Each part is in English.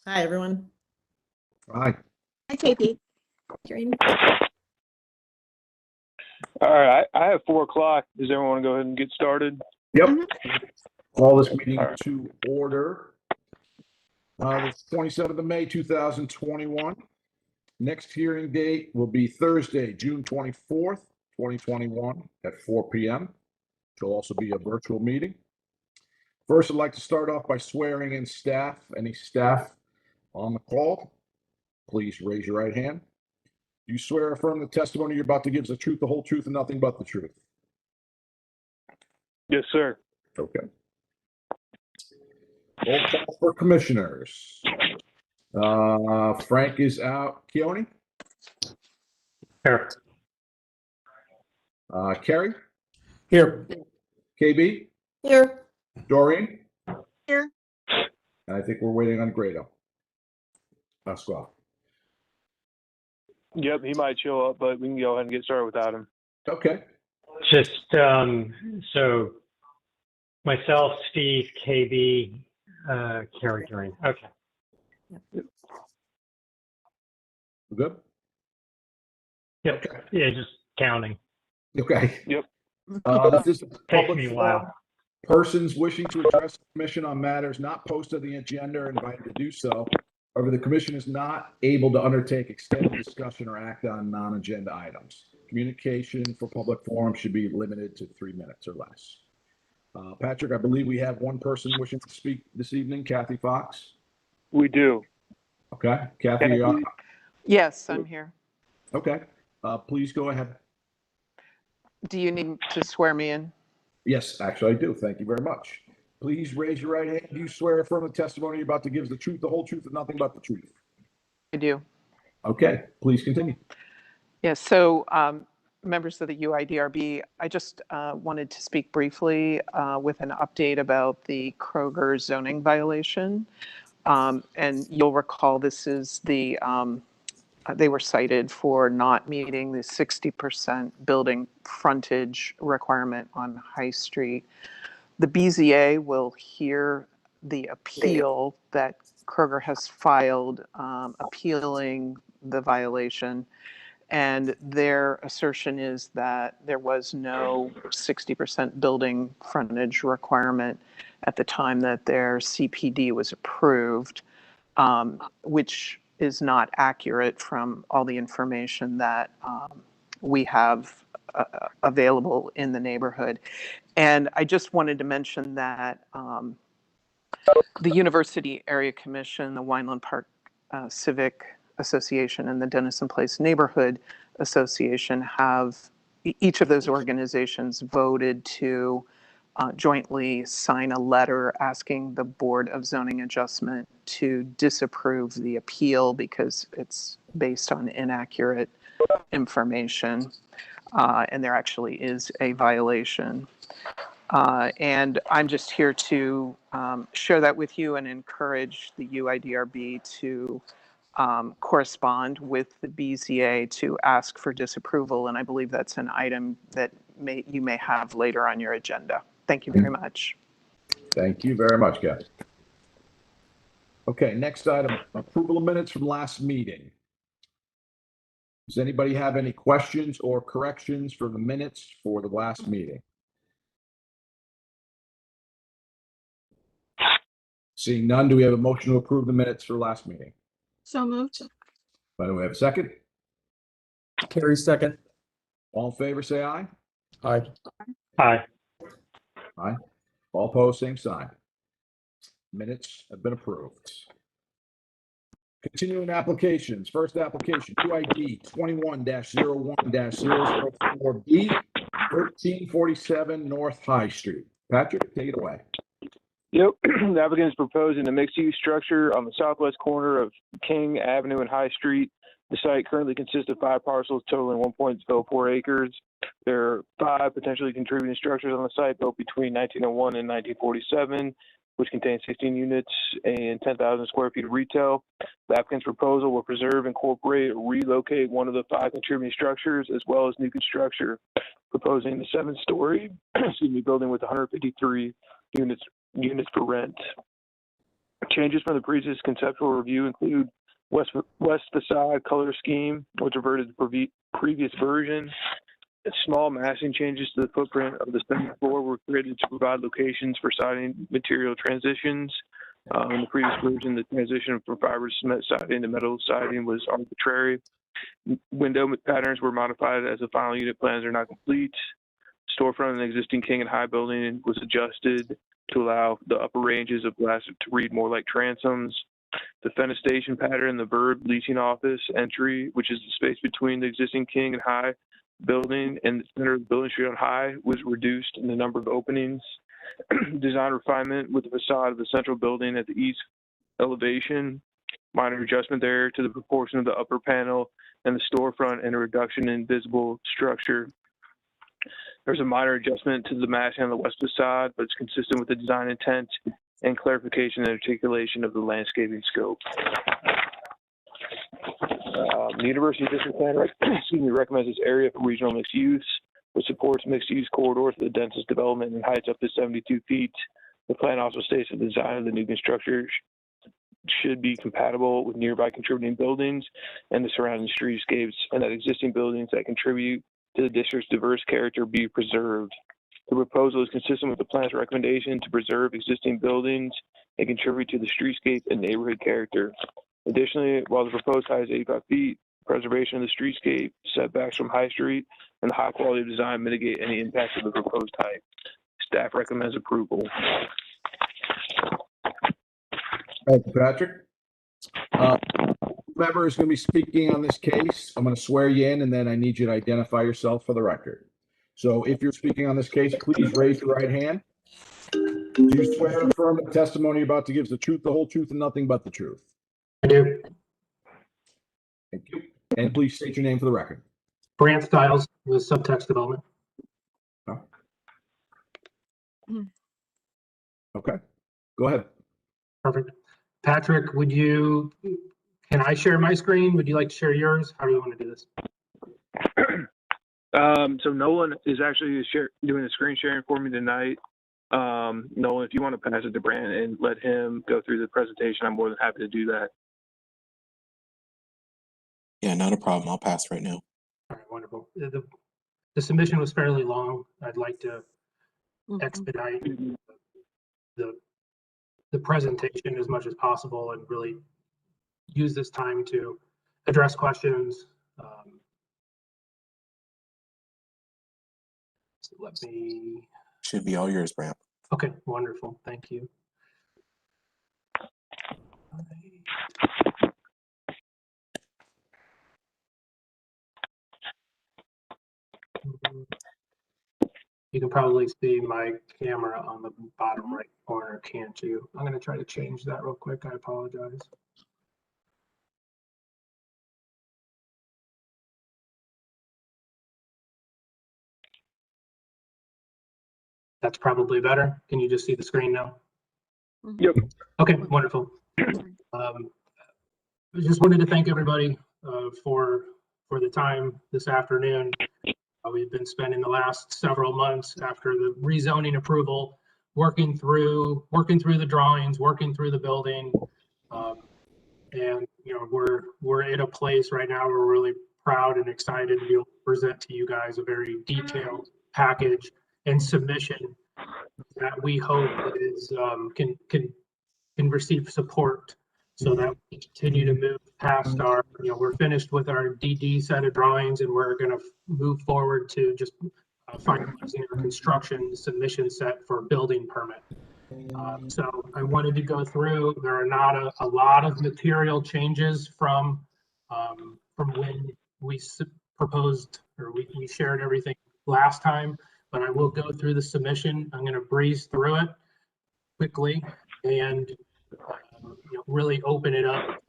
Hi, everyone. Hi. Hi, KP. Karen. All right, I have 4 o'clock. Does everyone want to go ahead and get started? Yep. Mhm. Call this meeting All right. to order. The 27th of May, 2021. Next hearing date will be Thursday, June 24th, 2021 at 4 p.m. It'll also be a virtual meeting. First, I'd like to start off by swearing in staff. Any staff on the call, please raise your right hand. Do you swear or affirm the testimony you're about to give is the truth, the whole truth, and nothing but the truth? Yes, sir. Okay. Roll call for commissioners. Frank is out. Keone? Here. Kerry? Here. KB? Here. Doreen? Here. And I think we're waiting on Grado. Pasquale. Yep, he might show up, but we can go ahead and get started without him. Okay. Just so myself, Steve, KB, Carrie, Doreen. Okay. We're good? Yep. Okay. Yeah, just counting. Okay. Yep. This is a Takes public me a forum. while. Persons wishing to address the commission on matters not posted on the agenda are invited to do so. However, the commission is not able to undertake extended discussion or act on non-agenda items. Communication for public forum should be limited to 3 minutes or less. Patrick, I believe we have one person wishing to speak this evening, Kathy Fox. We do. Okay, Kathy. Yes, I'm here. Okay, please go ahead. Do you need to swear me in? Yes, actually I do. Thank you very much. Please raise your right hand. Do you swear or affirm the testimony you're about to give is the truth, the whole truth, and nothing but the truth? I do. Okay, please continue. Yes, so members of the UIDRB, I just wanted to speak briefly with an update about the Kroger zoning violation. And you'll recall this is they were cited for not meeting the 60% building frontage requirement on High Street. The BZA will hear the appeal that Kroger has filed appealing the violation. And their assertion is that there was no 60% building frontage requirement at the time that their CPD was approved, which is not accurate from all the information that we have available in the neighborhood. And I just wanted to mention that the University Area Commission, the Wineland Park Civic Association, and the Denison Place Neighborhood Association have, each of those organizations voted to jointly sign a letter asking the Board of Zoning Adjustment to disapprove the appeal because it's based on inaccurate information, and there actually is a violation. And I'm just here to share that with you and encourage the UIDRB to correspond with the BZA to ask for disapproval. And I believe that's an item that you may have later on your agenda. Thank you very much. Thank you very much, guys. Okay, next item, approval of minutes from last meeting. Does anybody have any questions or corrections for the minutes for the last meeting? Seeing none, do we have a motion to approve the minutes for last meeting? So moved. Do we have a second? Carrie, second. All in favor, say aye. Aye. Aye. Aye. All opposed, same sign. Minutes have been approved. Continuing applications. First application, UID 21-01-004B, 1347 North High Street. Patrick, take it away. Yep. The applicant is proposing a mixed-use structure on the southwest corner of King Avenue and High Street. The site currently consists of 5 parcels totaling 1.04 acres. There are 5 potentially contributing structures on the site built between 1901 and 1947, which contains 16 units and 10,000 square feet of retail. The applicant's proposal will preserve, incorporate, or relocate one of the 5 contributing structures, as well as new construction, proposing the 7-story building with 153 units for rent. Changes from the previous conceptual review include west facade color scheme, which reverted to the previous version. Small massing changes to the footprint of the center floor were created to provide locations for siding material transitions. In the previous version, the transition from fiber cement siding to metal siding was arbitrary. Window patterns were modified as the final unit plans are not complete. Storefront in the existing King and High building was adjusted to allow the upper ranges of glass to read more like transoms. The fenestration pattern in the Verb leasing office entry, which is the space between the existing King and High building and the center of the building street on High, was reduced in the number of openings. Design refinement with the facade of the central building at the east elevation, minor adjustment there to the proportion of the upper panel and the storefront, and a reduction in visible structure. There's a minor adjustment to the massing on the west facade, but it's consistent with the design intent and clarification and articulation of the landscaping scope. The University District Plan recommends this area for regional mixed use, which supports mixed use corridors for the densest development and heights up to 72 feet. The plan also states that the design of the new construction should be compatible with nearby contributing buildings and the surrounding streetscapes, and that existing buildings that contribute to the district's diverse character be preserved. The proposal is consistent with the plan's recommendation to preserve existing buildings and contribute to the streetscape and neighborhood character. Additionally, while the proposed height is 85 feet, preservation of the streetscape, setbacks from High Street, and the high quality of design mitigate any impacts of the proposed height. Staff recommends approval. Thank you, Patrick. Whoever is going to be speaking on this case, I'm going to swear you in, and then I need you to identify yourself for the record. So if you're speaking on this case, please raise your right hand. Do you swear or affirm the testimony you're about to give is the truth, the whole truth, and nothing but the truth? I do. Thank you. And please state your name for the record. Brant Styles with Subtext Development. Okay. Go ahead. Perfect. Patrick, can I share my screen? Would you like to share yours? How do you want to do this? So Nolan is actually doing the screen sharing for me tonight. Nolan, if you want to pass it to Brant and let him go through the presentation, I'm more than happy to do that. Yeah, not a problem. I'll pass right now. All right, wonderful. The submission was fairly long. I'd like to expedite the presentation as much as possible and really use this time to address questions. So let me. Should be all yours, Brant. Okay, wonderful. Thank you. You can probably see my camera on the bottom right corner, can't you? I'm going to try to change that real quick. I apologize. That's probably better. Can you just see the screen now? Yep. Okay, wonderful. I just wanted to thank everybody for the time this afternoon. We've been spending the last several months after the rezoning approval, working through the drawings, working through the building, and we're at a place right now where we're really proud and excited to be able to present to you guys a very detailed package and submission that we hope is can receive support, so that we continue to move past our, we're finished with our DD set of drawings, and we're going to move forward to just finalizing our construction submission set for building permit. So I wanted to go through, there are not a lot of material changes from when we proposed, or we shared everything last time, but I will go through the submission. I'm going to breeze through it quickly and really open it up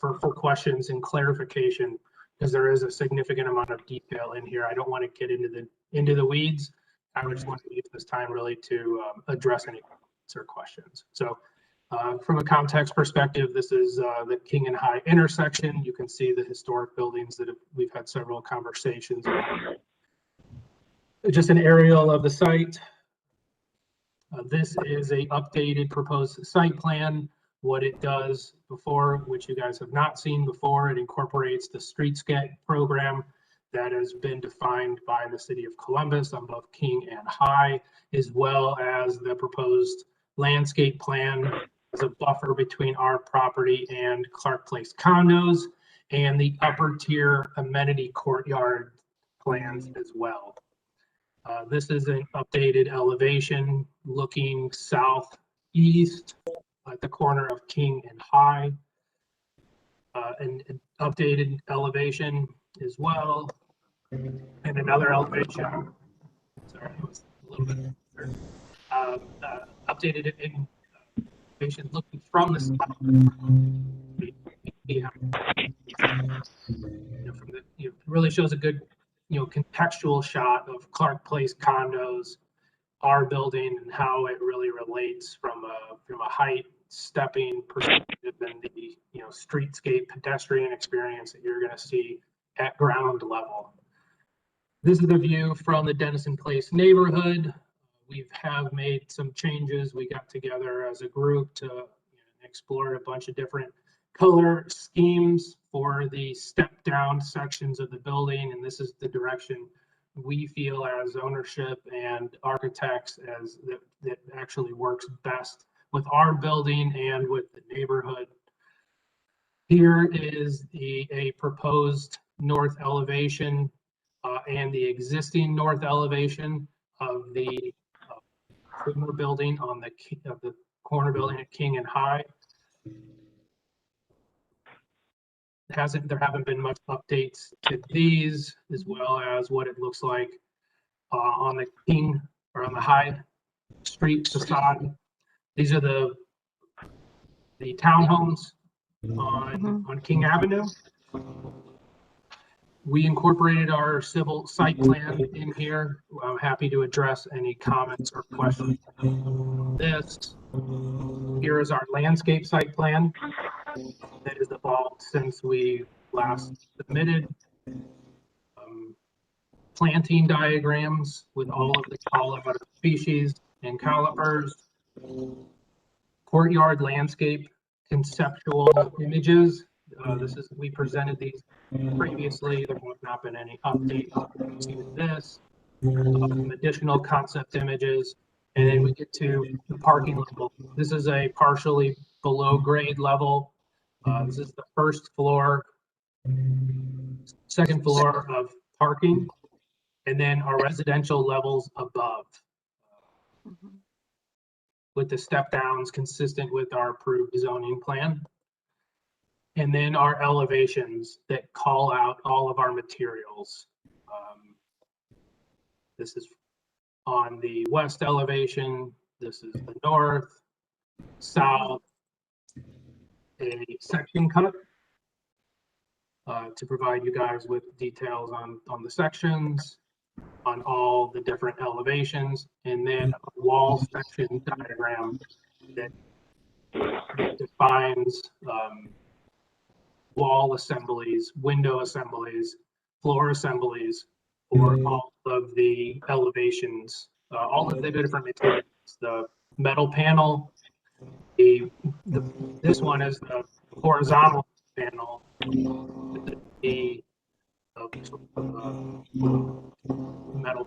for questions and clarification, because there is a significant amount of detail in here. I don't want to get into the weeds. I would just want to use this time really to address any questions. So from a context perspective, this is the King and High intersection. You can see the historic buildings that we've had several conversations about. Just an aerial of the site. This is a updated proposed site plan what it does before, which you guys have not seen before. It incorporates the streetscape program that has been defined by the city of Columbus on both King and High, as well as the proposed landscape plan as a buffer between our property and Clark Place condos, and the upper tier amenity courtyard plans as well. This is an updated elevation looking southeast at the corner of King and High. An updated elevation as well, and another elevation. Sorry, it was a little bit updated elevation looking from the south. From the, it really shows a good, contextual shot of Clark Place condos, our building, and how it really relates from a height stepping perspective and the streetscape pedestrian experience that you're going to see at ground level. This is the view from the Denison Place neighborhood. We have made some changes. We got together as a group to explore a bunch of different color schemes for the step down sections of the building, and this is the direction we feel as ownership and architects as that actually works best with our building and with the neighborhood. Here is a proposed north elevation and the existing north elevation of the corner building on the corner building at King and High. There haven't been much updates to these, as well as what it looks like on the King or on the High Street facade. These are the townhomes on King Avenue. We incorporated our civil site plan in here. I'm happy to address any comments or questions. This here is our landscape site plan that has evolved since we last submitted. Planting diagrams with all of the call-out species and calipers. Courtyard landscape conceptual images. We presented these previously. There have not been any updates to this. Some additional concept images, and then we get to the parking level. This is a partially below grade level. This is the first floor, second floor of parking, and then our residential levels above, with the step downs consistent with our approved zoning plan. And then our elevations that call out all of our materials. This is on the west elevation. This is the north, south, a section cut to provide you guys with details on the sections, on all the different elevations, and then a wall section diagram that defines wall assemblies, window assemblies, floor assemblies for all of the elevations, all of the different materials. The metal panel, this one is the horizontal panel, the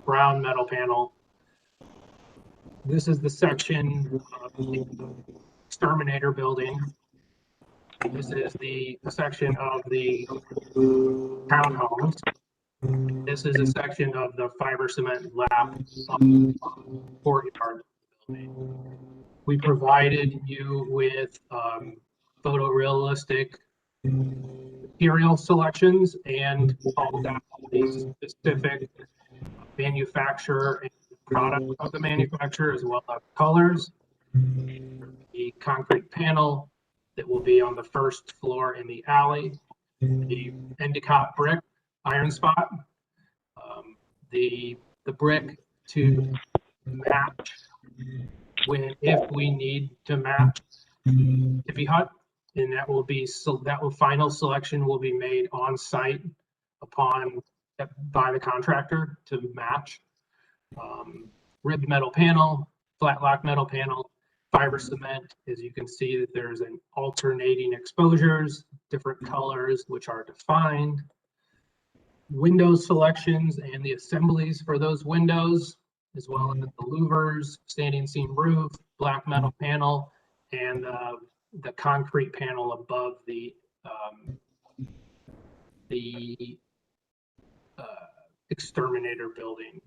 brown metal panel. This is the section of the exterminator building. This is the section of the townhomes. This is a section of the fiber cement lap courtyard building. We provided you with photorealistic material selections and called out the specific manufacturer and product of the manufacturer, as well as colors. The concrete panel that will be on the first floor in the alley, the Endicott brick iron spot, the brick to match if we need to match Tiffy Hut, and that final selection will be made on site by the contractor to match. Ribbed metal panel, flat lock metal panel, fiber cement, as you can see that there's an alternating exposures, different colors, which are defined. Window selections and the assemblies for those windows, as well as the louvers, standing seam roof, black metal panel, and the concrete panel above the exterminator building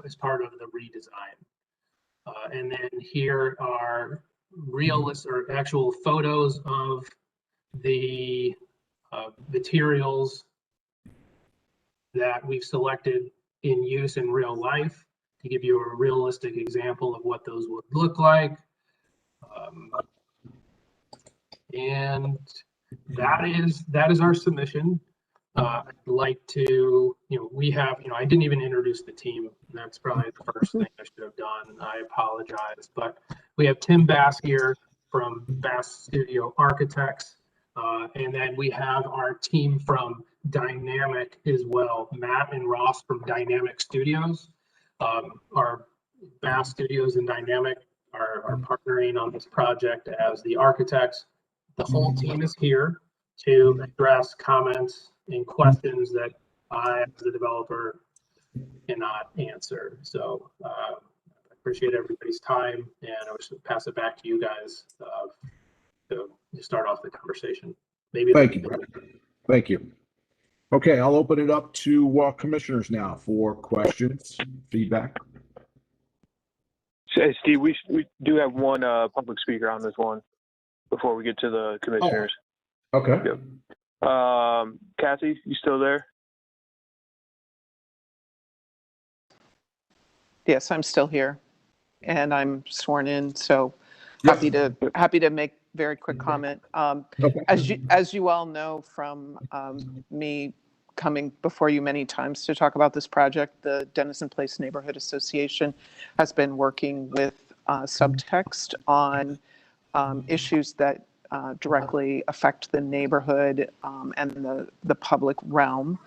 as part of the redesign. And then here are realist or actual photos of the materials that we've selected in use in real life to give you a realistic example of what those would look like. And that is our submission. I'd like to, we have, I didn't even introduce the team. That's probably the first thing I should have done. I apologize, but we have Tim Bass here from Bass Studio Architects. And then we have our team from Dynamic as well, Matt and Ross from Dynamic Studios. Our Bass Studios and Dynamic are partnering on this project as the architects. The whole team is here to address comments and questions that I, as a developer, cannot answer. So I appreciate everybody's time, and I wish to pass it back to you guys to start off the conversation. Maybe. Thank you, Brad. Thank you. Okay, I'll open it up to commissioners now for questions, feedback. Hey, Steve, we do have one public speaker on this one before we get to the commissioners. Oh, okay. Yep. Kathy, you still there? Yes, I'm still here, and I'm sworn in, so Yep. happy to make very quick comment. Okay. As you all know from me coming before you many times to talk about this project, the Denison Place Neighborhood Association has been working with Subtext on issues that directly affect the neighborhood and the public realm.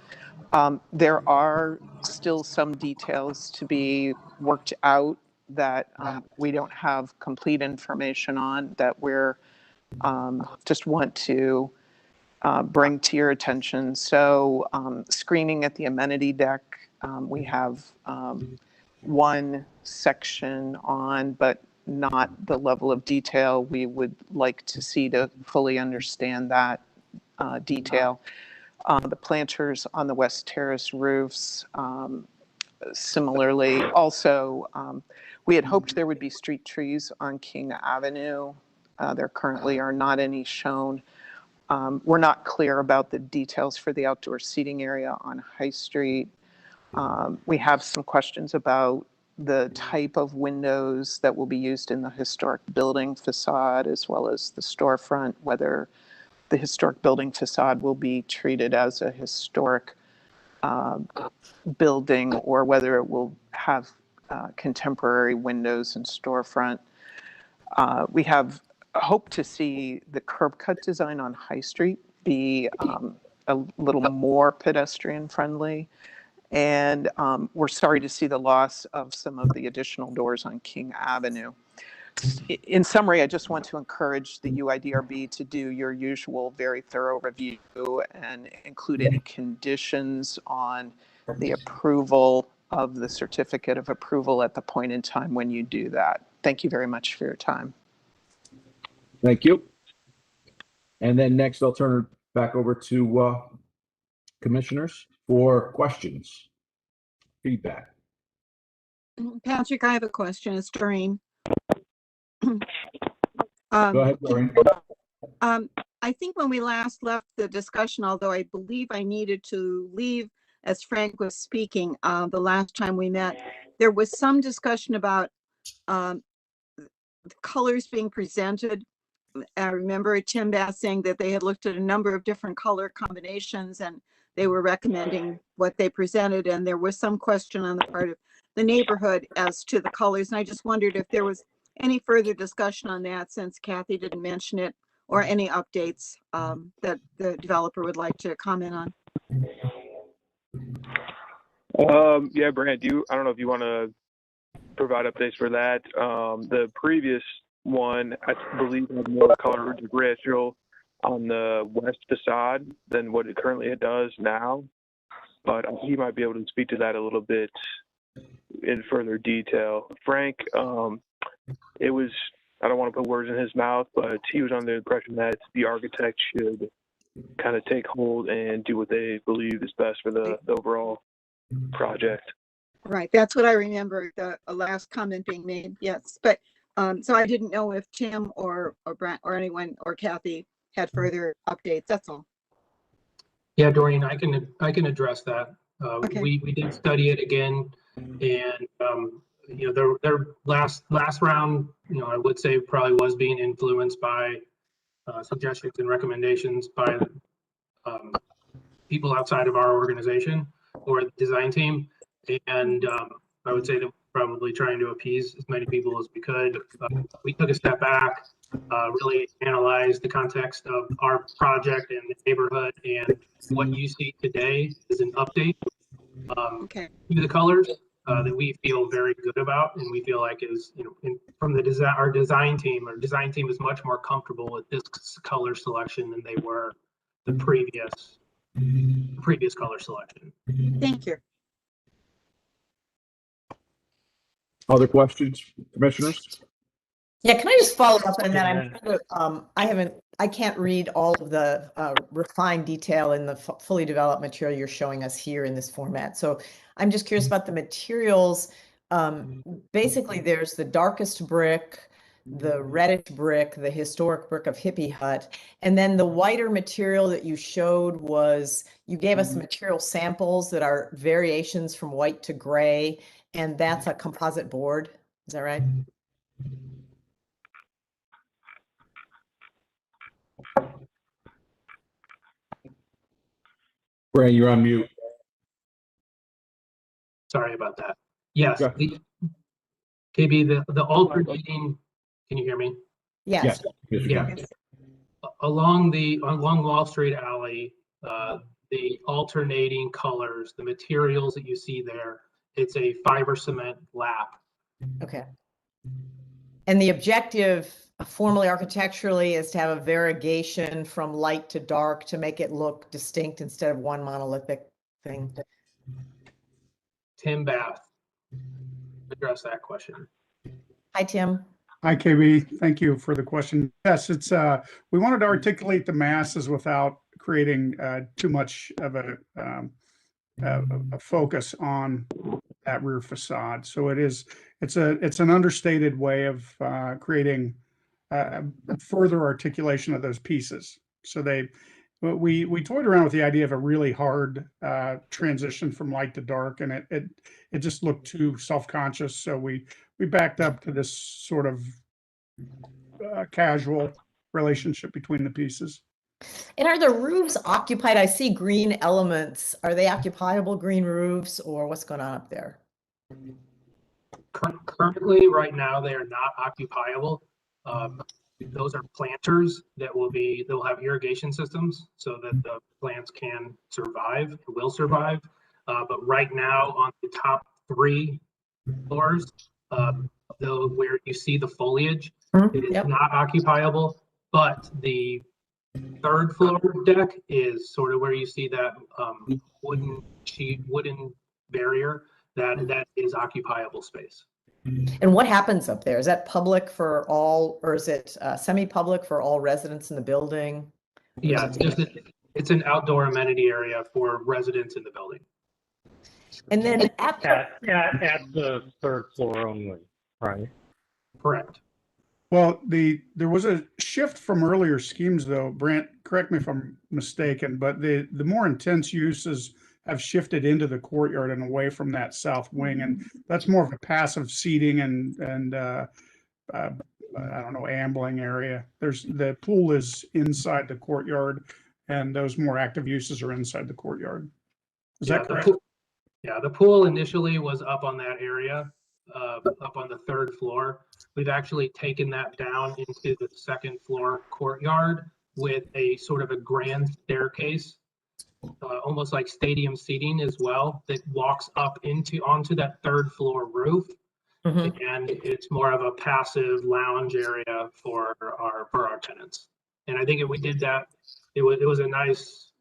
There are still some details to be worked out that we don't have complete information on, that we're just want to bring to your attention. So screening at the amenity deck, we have one section on, but not the level of detail we would like to see to fully understand that detail. The planters on the West Terrace roofs, similarly. Also, we had hoped there would be street trees on King Avenue. There currently are not any shown. We're not clear about the details for the outdoor seating area on High Street. We have some questions about the type of windows that will be used in the historic building facade as well as the storefront, whether the historic building facade will be treated as a historic building or whether it will have contemporary windows and storefront. We have hoped to see the curb cut design on High Street be a little more pedestrian friendly. And we're sorry to see the loss of some of the additional doors on King Avenue. In summary, I just want to encourage the UIDRB to do your usual very thorough review and include any conditions on the approval of the certificate of approval at the point in time when you do that. Thank you very much for your time. Thank you. And then next, I'll turn it back over to commissioners for questions, feedback. Patrick, I have a question. It's Doreen. Go ahead, Doreen. I think when we last left the discussion, although I believe I needed to leave as Frank was speaking the last time we met, there was some discussion about the colors being presented. I remember Tim Bass saying that they had looked at a number of different color combinations and they were recommending what they presented. And there was some question on the part of the neighborhood as to the colors. And I just wondered if there was any further discussion on that, since Kathy didn't mention it, or any updates that the developer would like to comment on. Yeah, Brant, I don't know if you want to provide updates for that. The previous one, I believe, had more color differential on the west facade than what it currently does now. But he might be able to speak to that a little bit in further detail. Frank, it was, I don't want to put words in his mouth, but he was under the impression that the architect should kind of take hold and do what they believe is best for the overall project. Right, that's what I remember, the last comment being made, yes. But, so I didn't know if Tim or Brent or anyone or Kathy had further updates, that's all. Yeah, Doreen, I can address that. Okay. We did study it again, and you know, their last round, you know, I would say probably was being influenced by suggestions and recommendations by people outside of our organization or the design team, and I would say that we're probably trying to appease as many people as we could. We took a step back, really analyzed the context of our project and the neighborhood, and what you see today is an update Okay. to the colors that we feel very good about, and we feel like is, you know, from the design, our design team is much more comfortable with this color selection than they were the previous color selection. Thank you. Other questions, commissioners? Yeah, can I just follow up on that? I can't read all of the refined detail in the fully developed material you're showing us here in this format. So I'm just curious about the materials. Basically, there's the darkest brick, the reddish brick, the historic brick of Hippie Hut, and then the whiter material that you showed was, you gave us the material samples that are variations from white to gray, and that's a composite board. Is that right? Ray, you're on mute. Sorry about that. Yes, Okay. KB, the alternating, can you hear me? Yes. Yeah. Along Wall Street Alley, the alternating colors, the materials that you see there, it's a fiber cement lap. Okay. And the objective formally architecturally is to have a variegation from light to dark to make it look distinct instead of one monolithic thing. Tim Bath, address that question. Hi, Tim. Hi, KB. Thank you for the question. Yes, it's we wanted to articulate the masses without creating too much of a focus on that rear facade. So it's an understated way of creating a further articulation of those pieces. So we toyed around with the idea of a really hard transition from light to dark, and it just looked too self-conscious. So we backed up to this sort of casual relationship between the pieces. And are the roofs occupied? I see green elements. Are they occupiable green roofs, or what's going on up there? Currently, right now, they are not occupiable. Those are planters that they'll have irrigation systems so that the plants can survive and will survive. But right now, on the top 3 floors, where you see the foliage, it is not occupiable, but the 3rd floor deck is sort of where you see that wooden barrier that is occupiable space. And what happens up there? Is that public for all, or is it semi-public for all residents in the building? Yeah, it's an outdoor amenity area for residents in the building. And then At the 3rd floor only, right? Correct. Well, there was a shift from earlier schemes, though. Brant, correct me if I'm mistaken, but the more intense uses have shifted into the courtyard and away from that south wing, and that's more of a passive seating and I don't know, ambling area. The pool is inside the courtyard, and those more active uses are inside the courtyard. Is that correct? The pool initially was up on that area, up on the 3rd floor. We've actually taken that down into the 2nd floor courtyard with a sort of a grand staircase, almost like stadium seating as well, that walks up onto that 3rd floor roof. Mhm. and it's more of a passive lounge area for our tenants. And I think if we did that, it was a nice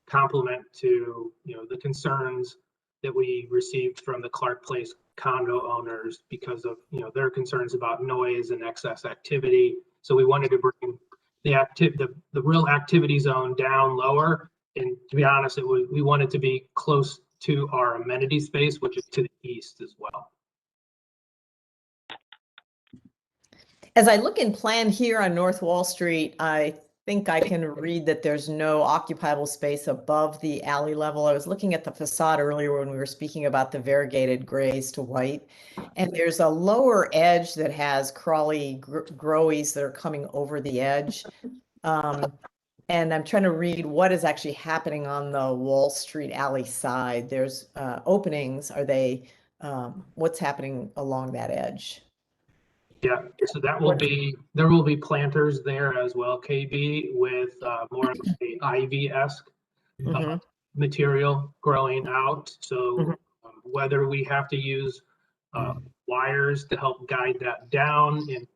complement to the concerns that we received from the Clark Place condo owners because of their concerns about noise and excess activity. So we wanted to bring the real activity zone down lower. And to be honest, we wanted to be close to our amenity space, which is to the east as well. As I look in plan here on North Wall Street, I think I can read that there's no occupiable space above the alley level. I was looking at the facade earlier when we were speaking about the variegated grays to white, and there's a lower edge that has crawly growies that are coming over the edge. And I'm trying to read what is actually happening on the Wall Street alley side. There's openings. Are they, what's happening along that edge? Yeah, so there will be planters there as well, KB, with more of a ivy-esque material growing out. So whether we have to use wires to help guide that down and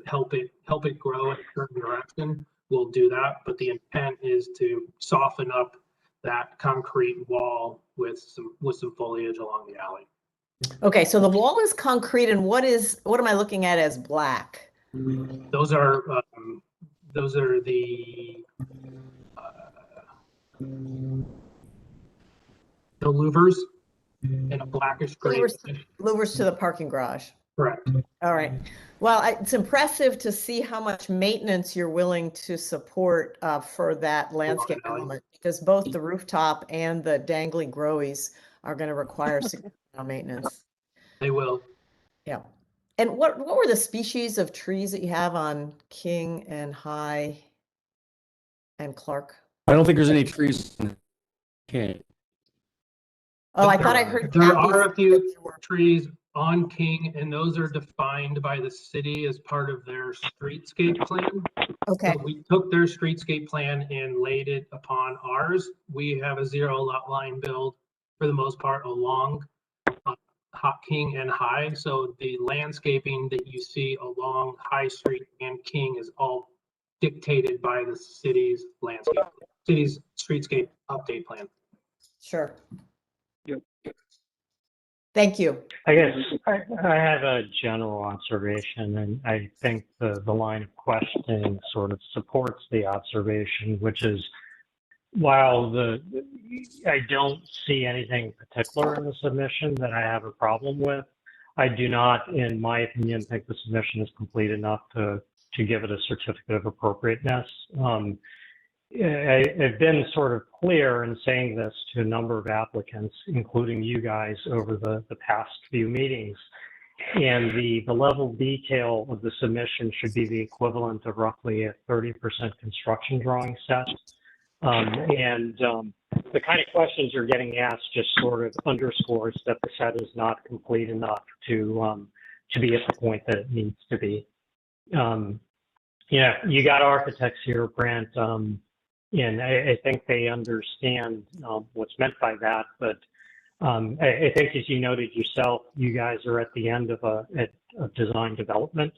help it grow in a certain direction, we'll do that. But the intent is to soften up that concrete wall with some foliage along the alley. Okay, so the wall is concrete, and what am I looking at as black? Those are the louvers in a blackish gray. Louvers to the parking garage. Correct. All right. Well, it's impressive to see how much maintenance you're willing to support for that landscape element, because both the rooftop and the dangly growies are going to require significant maintenance. They will. Yeah. And what were the species of trees that you have on King and High and Clark? I don't think there's any trees. Okay. Oh, I thought I heard. There are a few trees on King, and those are defined by the city as part of their streetscape plan. Okay. So we took their streetscape plan and laid it upon ours. We have a 0 lot line build for the most part along King and High. So the landscaping that you see along High Street and King is all dictated by the city's streetscape update plan. Sure. Thank you. I guess I have a general observation, and I think the line of questioning sort of supports the observation, which is while I don't see anything particular in the submission that I have a problem with, I do not, in my opinion, think the submission is complete enough to give it a certificate of appropriateness. I've been sort of clear in saying this to a number of applicants, including you guys, over the past few meetings. And the level of detail of the submission should be the equivalent of roughly a 30% construction drawing set. The kind of questions you're getting asked just sort of underscores that the set is not complete enough to be at the point that it needs to be. You got architects here, Brent, and I think they understand what's meant by that. But I think, as you noted yourself, you guys are at the end of a design development.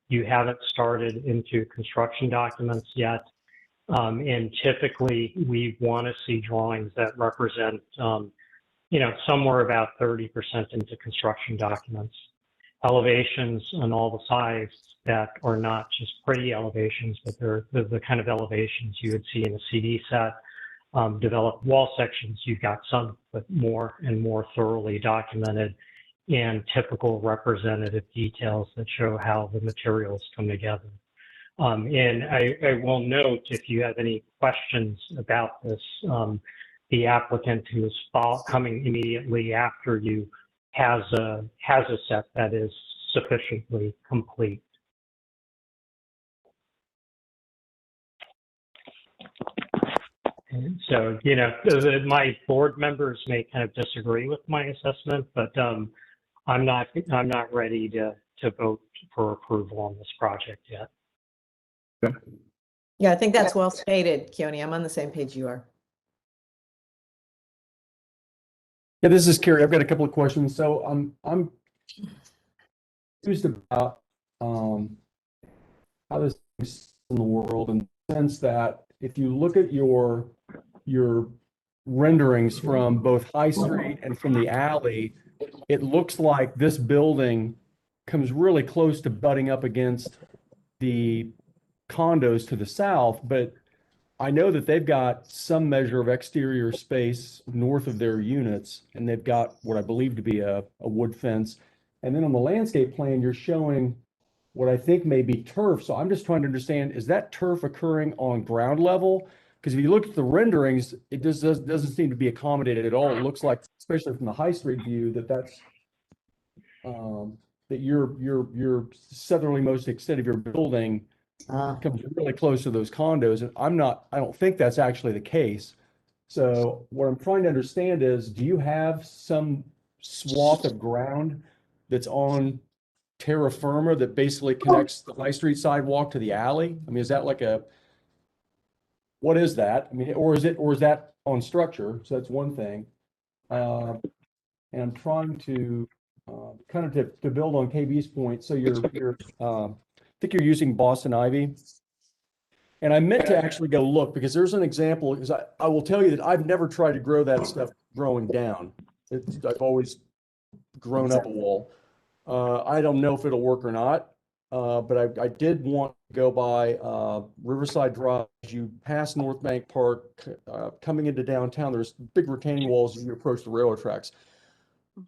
You haven't started into construction documents yet. And typically, we want to see drawings that represent, somewhere about 30% into construction documents. Elevations on all the sides that are not just pretty elevations, but they're the kind of elevations you would see in a CD set. Developed wall sections, you've got some, but more and more thoroughly documented, and typical representative details that show how the materials come together. And I will note, if you have any questions about this, the applicant who is coming immediately after you has a set that is sufficiently complete. And so, my board members may kind of disagree with my assessment, but I'm not ready to vote for approval on this project yet. Okay. Yeah, I think that's well stated, Keone. I'm on the same page you are. Yeah, this is Kerry. I've got a couple of questions. So I'm confused about how this is in the world, in the sense that if you look at your renderings from both High Street and from the alley, it looks like this building comes really close to butting up against the condos to the south, but I know that they've got some measure of exterior space north of their units, and they've got what I believe to be a wood fence. And then on the landscape plan, you're showing what I think may be turf. So I'm just trying to understand, is that turf occurring on ground level? Because if you look at the renderings, it just doesn't seem to be accommodated at all. It looks like, especially from the High Street view, that your southerly-most extent of your building comes really close to those condos, and I don't think that's actually the case. So what I'm trying to understand is, do you have some swath of ground that's on terra firma that basically connects the High Street sidewalk to the alley? I mean, is that like what is that? I mean, or is that on structure? So that's one thing. And I'm trying to kind of to build on KB's point. So I think you're using Boston ivy. And I meant to actually go look, because there's an example, because I will tell you that I've never tried to grow that stuff growing down. I've always grown up a wall. I don't know if it'll work or not, but I did want to go by Riverside Drive. As you pass North Bank Park, coming into downtown, there's big retaining walls as you approach the railroad tracks.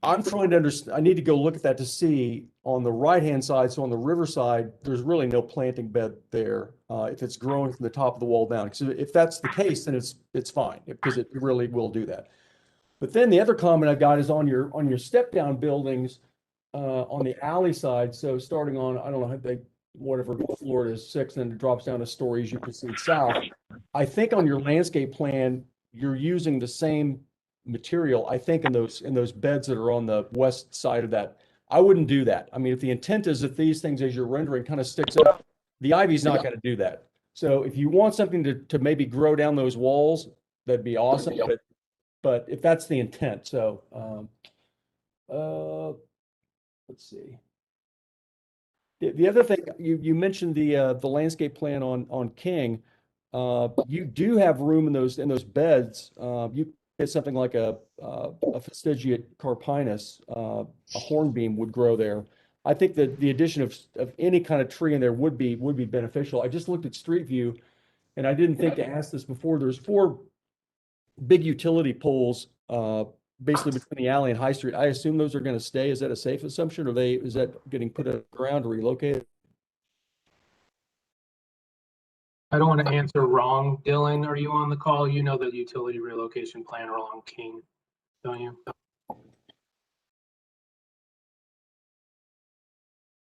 I'm trying to understand, I need to go look at that to see on the right-hand side. So on the riverside, there's really no planting bed there. If it's growing from the top of the wall down, because if that's the case, then it's fine, because it really will do that. But then the other comment I've got is on your step down buildings on the alley side. So starting on, I don't know, whatever floor it is, 6, and it drops down a story as you proceed south. I think on your landscape plan, you're using the same material, I think, in those beds that are on the west side of that. I wouldn't do that. I mean, if the intent is that these things, as you're rendering, kind of sticks up, the ivy's not going to do that. So if you want something to maybe grow down those walls, that'd be awesome. But if that's the intent, so let's see. The other thing, you mentioned the landscape plan on King. You do have room in those beds. You get something like a fastigiate carpinus, a hornbeam would grow there. I think that the addition of any kind of tree in there would be beneficial. I just looked at Street View, and I didn't think to ask this before. There's 4 big utility poles basically between the alley and High Street. I assume those are going to stay. Is that a safe assumption, or is that getting put on the ground or relocated? I don't want to answer wrong. Dylan, are you on the call? You know the utility relocation plan along King, don't you?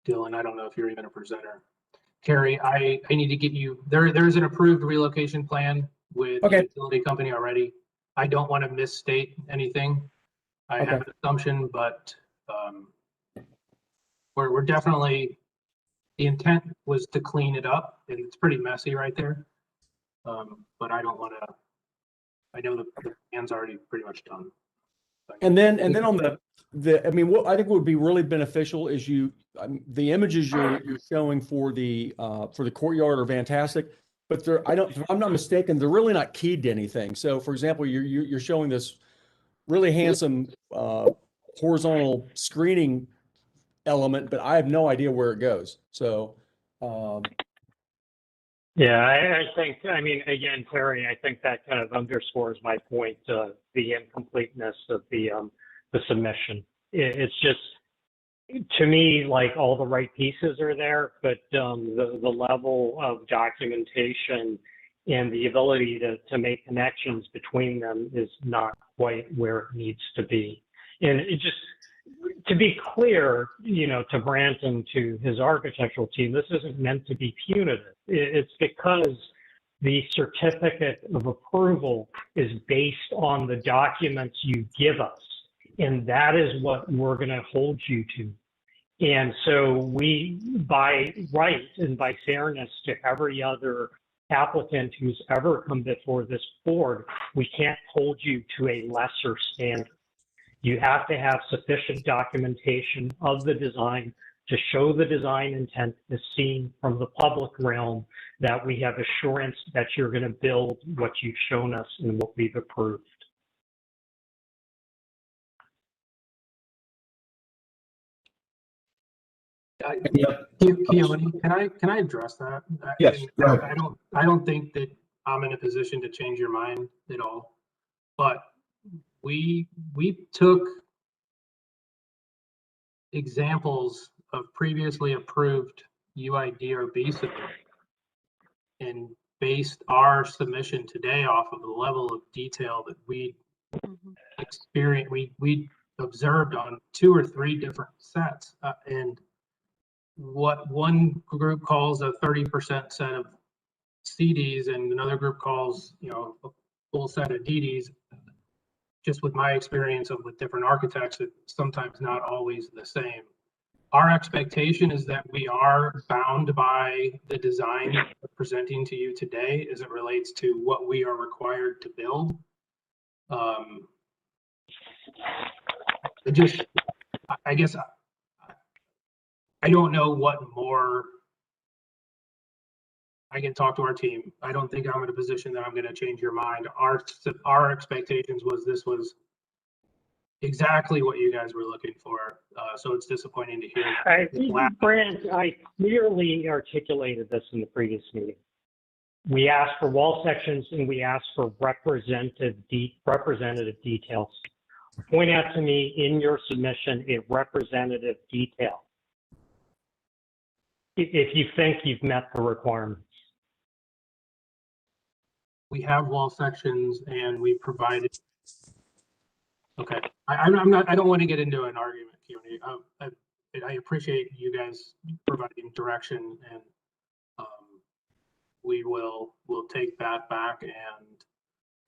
Dylan, I don't know if you're even a presenter. Carrie, I need to get you, there's an approved relocation plan with the utility company already. I don't want to misstate anything. I have an assumption, but we're definitely, the intent was to clean it up, and it's pretty messy right there. But I don't want to, I know the plan's already pretty much done. And then on I mean, what I think would be really beneficial is the images you're showing for the courtyard are fantastic, but if I'm not mistaken, they're really not keyed to anything. So for example, you're showing this really handsome horizontal screening element, but I have no idea where it goes. So yeah, I think, I mean, again, Terry, I think that kind of underscores my point, the incompleteness of the submission. It's just, to me, like, all the right pieces are there, but the level of documentation and the ability to make connections between them is not quite where it needs to be. And it just, to be clear, to Brant and to his architectural team, this isn't meant to be punitive. It's because the certificate of approval is based on the documents you give us, and that is what we're going to hold you to. And so we, by right and by fairness to every other applicant who's ever come before this board, we can't hold you to a lesser standard. You have to have sufficient documentation of the design to show the design intent is seen from the public realm, that we have assurance that you're going to build what you've shown us and what we've approved. Keone, can I address that? Yes, go ahead. I don't think that I'm in a position to change your mind at all, but we took examples of previously approved UIDRB submissions and based our submission today off of the level of detail that we experienced, we observed on 2 or 3 different sets, and what one group calls a 30% set of CDs and another group calls, a full set of DDs. Just with my experience with different architects, it's sometimes not always the same. Our expectation is that we are bound by the design we're presenting to you today as it relates to what we are required to build. I guess I don't know what more I can talk to our team. I don't think I'm in a position that I'm going to change your mind. Our expectations was this was exactly what you guys were looking for. So it's disappointing to hear. Brent, I clearly articulated this in the previous meeting. We asked for wall sections and we asked for representative details. Point out to me in your submission a representative detail if you think you've met the requirements. We have wall sections and we provided. Okay, I don't want to get into an argument, Keone. I appreciate you guys providing direction, and we'll take that back and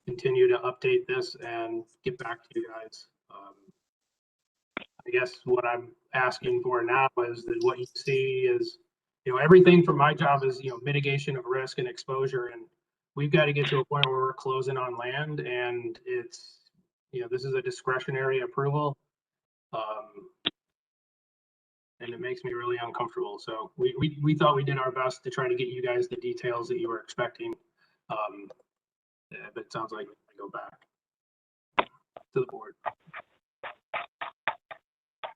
continue to update this and get back to you guys. I guess what I'm asking for now is that what you see is, everything from my job is, mitigation of risk and exposure, and we've got to get to a point where we're closing on land, and it's, this is a discretionary approval, and it makes me really uncomfortable. So we thought we did our best to try to get you guys the details that you were expecting, but it sounds like we go back to the board.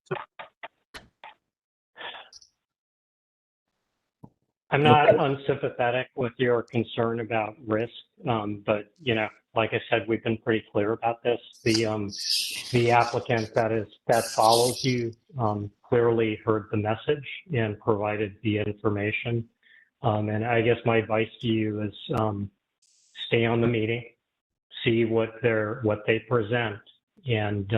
So. I'm not unsympathetic with your concern about risk, but like I said, we've been pretty clear about this. The applicant that follows you clearly heard the message and provided the information. And I guess my advice to you is stay on the meeting, see what they present, and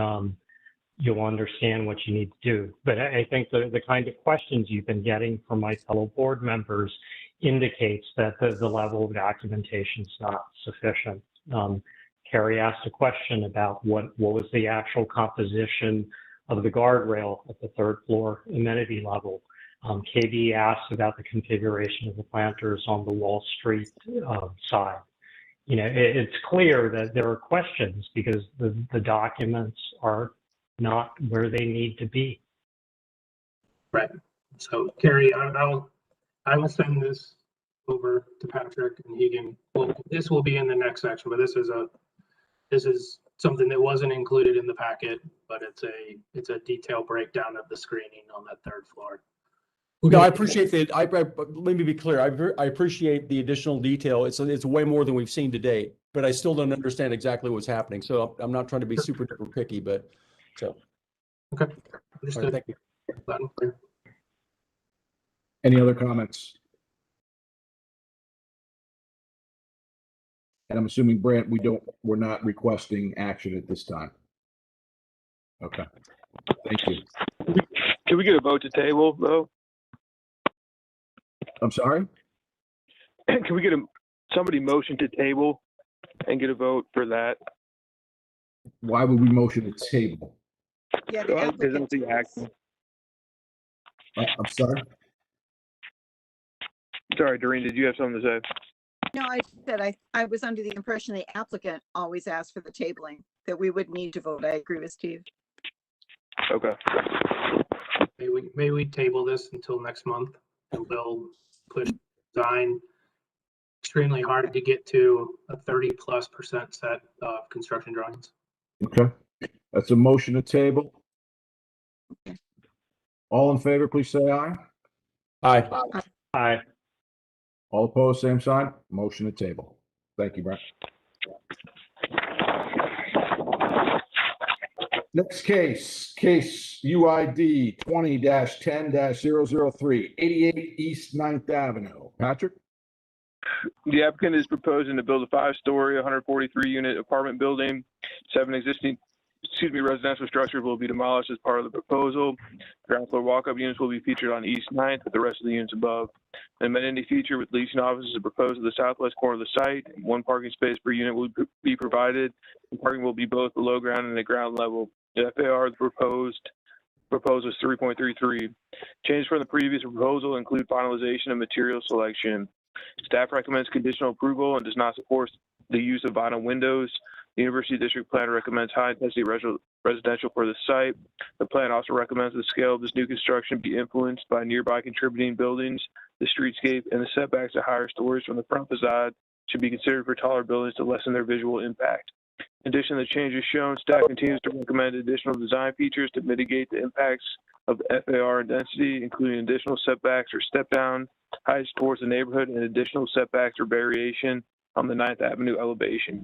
you'll understand what you need to do. But I think the kind of questions you've been getting from my fellow board members indicates that the level of documentation is not sufficient. Carrie asked a question about what was the actual composition of the guardrail at the 3rd floor amenity level. KB asked about the configuration of the planters on the Wall Street side. It's clear that there are questions because the documents are not where they need to be. Right. So Carrie, I will send this over to Patrick, and he can. Well, this will be in the next section, but this is something that wasn't included in the packet, but it's a detailed breakdown of the screening on that 3rd floor. No, I appreciate that. Let me be clear. I appreciate the additional detail. It's way more than we've seen to date, but I still don't understand exactly what's happening. So I'm not trying to be super duper picky, but so. Okay. All right, thank you. Any other comments? And I'm assuming, Brant, we're not requesting action at this time. Okay. Thank you. Can we get a vote to table, though? I'm sorry? Can we get somebody motion to table and get a vote for that? Why would we motion to table? Yeah, the applicant. The action. I'm sorry? Sorry, Doreen, did you have something to say? No, I said I was under the impression the applicant always asked for the tabling, that we would need to vote. I agree with Steve. Okay. May we table this until next month, and we'll push design extremely hard to get to a 30+% set of construction drawings. Okay, that's a motion to table. All in favor, please say aye. Aye. Aye. All opposed, same sign. Motion to table. Thank you, Brent. Next case UID 20-10-003, 88 East 9th Avenue. Patrick? The applicant is proposing to build a 5-story, 143-unit apartment building. 7 existing, residential structures will be demolished as part of the proposal. Ground floor walk-up units will be featured on East 9th with the rest of the units above. An amenity feature with leasing offices is proposed at the southwest corner of the site. 1 parking space per unit will be provided. And parking will be both below ground and at ground level. The FAR of the proposal is 3.33. Changes from the previous proposal include finalization of material selection. Staff recommends conditional approval and does not support the use of vinyl windows. The University District Plan recommends high-intensity residential for the site. The plan also recommends the scale of this new construction be influenced by nearby contributing buildings. The streetscape and the setbacks to higher stories from the front facade should be considered for taller buildings to lessen their visual impact. In addition to the changes shown, staff continues to recommend additional design features to mitigate the impacts of FAR and density, including additional setbacks or step-down heights towards the neighborhood and additional setbacks or variation on the 9th Avenue elevation.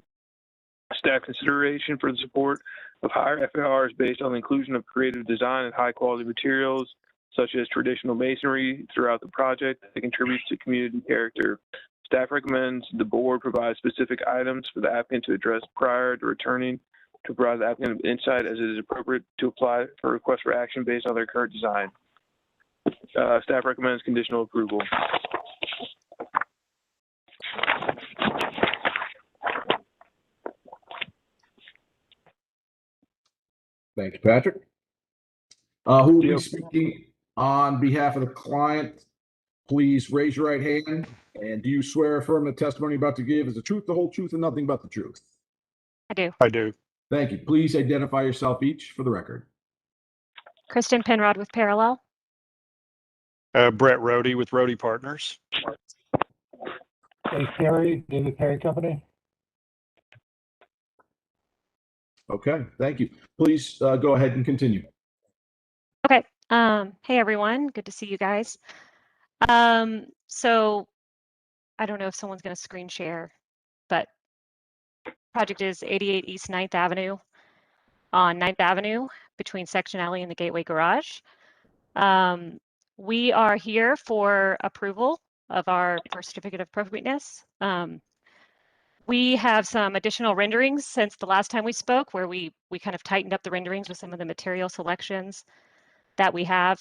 Staff consideration for the support of higher FAR is based on the inclusion of creative design and high-quality materials, such as traditional masonry throughout the project that contributes to community character. Staff recommends the board provide specific items for the applicant to address prior to returning to provide the applicant insight as it is appropriate to apply for request for action based on their current design. Staff recommends conditional approval. Thank you, Patrick. Who will be speaking on behalf of the client? Please raise your right hand. And do you swear or affirm the testimony you're about to give is the truth, the whole truth, and nothing but the truth? I do. I do. Thank you. Please identify yourself each for the record. Kristen Penrod with Parallel. Brett Rohde with Rohde Partners. Dave Perry, David Perry Company. Okay, thank you. Please go ahead and continue. Okay. Hey everyone, good to see you guys. So I don't know if someone's going to screen share, but project is 88 East 9th Avenue on 9th Avenue between Section Alley and the Gateway Garage. We are here for approval of our first certificate of appropriateness. We have some additional renderings since the last time we spoke, where we kind of tightened up the renderings with some of the material selections that we have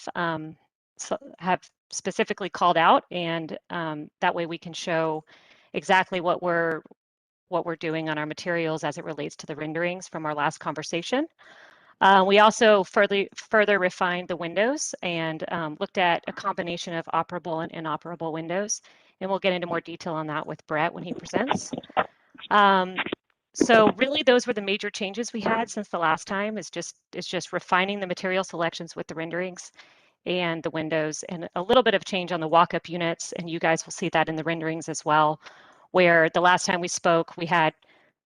specifically called out, and that way we can show exactly what we're doing on our materials as it relates to the renderings from our last conversation. We also further refined the windows and looked at a combination of operable and inoperable windows, and we'll get into more detail on that with Brett when he presents. So really those were the major changes we had since the last time, is just refining the material selections with the renderings and the windows, and a little bit of change on the walk-up units, and you guys will see that in the renderings as well, where the last time we spoke we had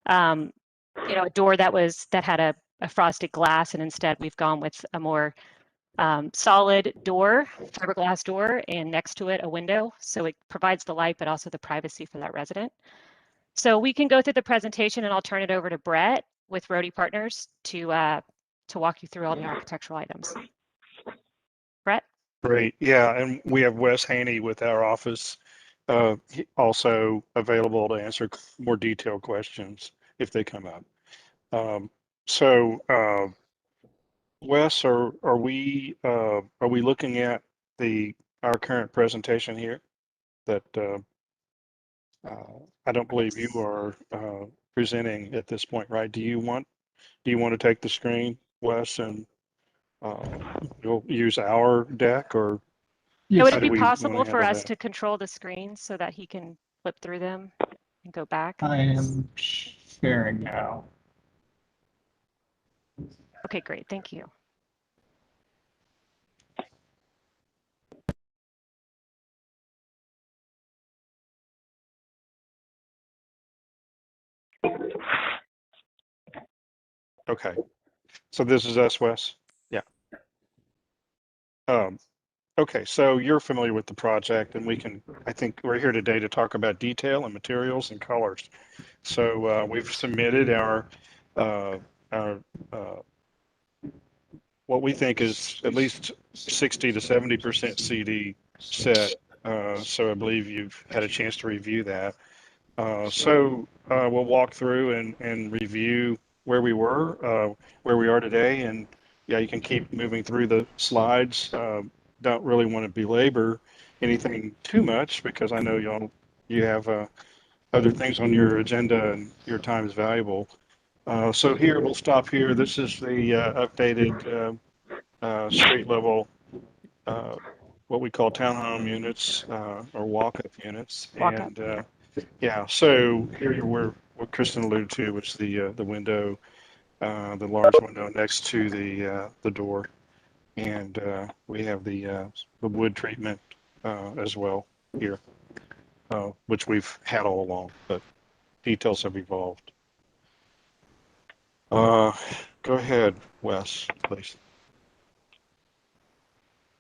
a door that had a frosted glass, and instead we've gone with a more solid door, fiberglass door, and next to it a window, so it provides the light but also the privacy for that resident. So we can go through the presentation, and I'll turn it over to Brett with Rohde Partners to walk you through all the architectural items. Brett? Great. Yeah, and we have Wes Haney with our office also available to answer more detailed questions if they come up. Wes, are we looking at our current presentation here? That I don't believe you are presenting at this point, right? Do you want to take the screen, Wes, and you'll use our deck, or would it be possible for us to control the screen so that he can flip through them and go back? I am sharing now. Okay, great. Thank you. Okay. So this is us, Wes? Yeah. Okay, so you're familiar with the project, and I think we're here today to talk about detail and materials and colors. So we've submitted uh, our what we think is at least 60 to 70% CD set. So I believe you've had a chance to review that. We'll walk through and review where we were, where we are today, and yeah, you can keep moving through the slides. Don't really want to belabor anything too much because I know you have other things on your agenda and your time is valuable. So here, we'll stop here. This is the updated street level, what we call townhome units or walk-up units. Walk-up. And yeah, so here what Kristen alluded to was the window, the large window next to the door, and we have the wood treatment as well here, which we've had all along, but details have evolved. Go ahead, Wes, please.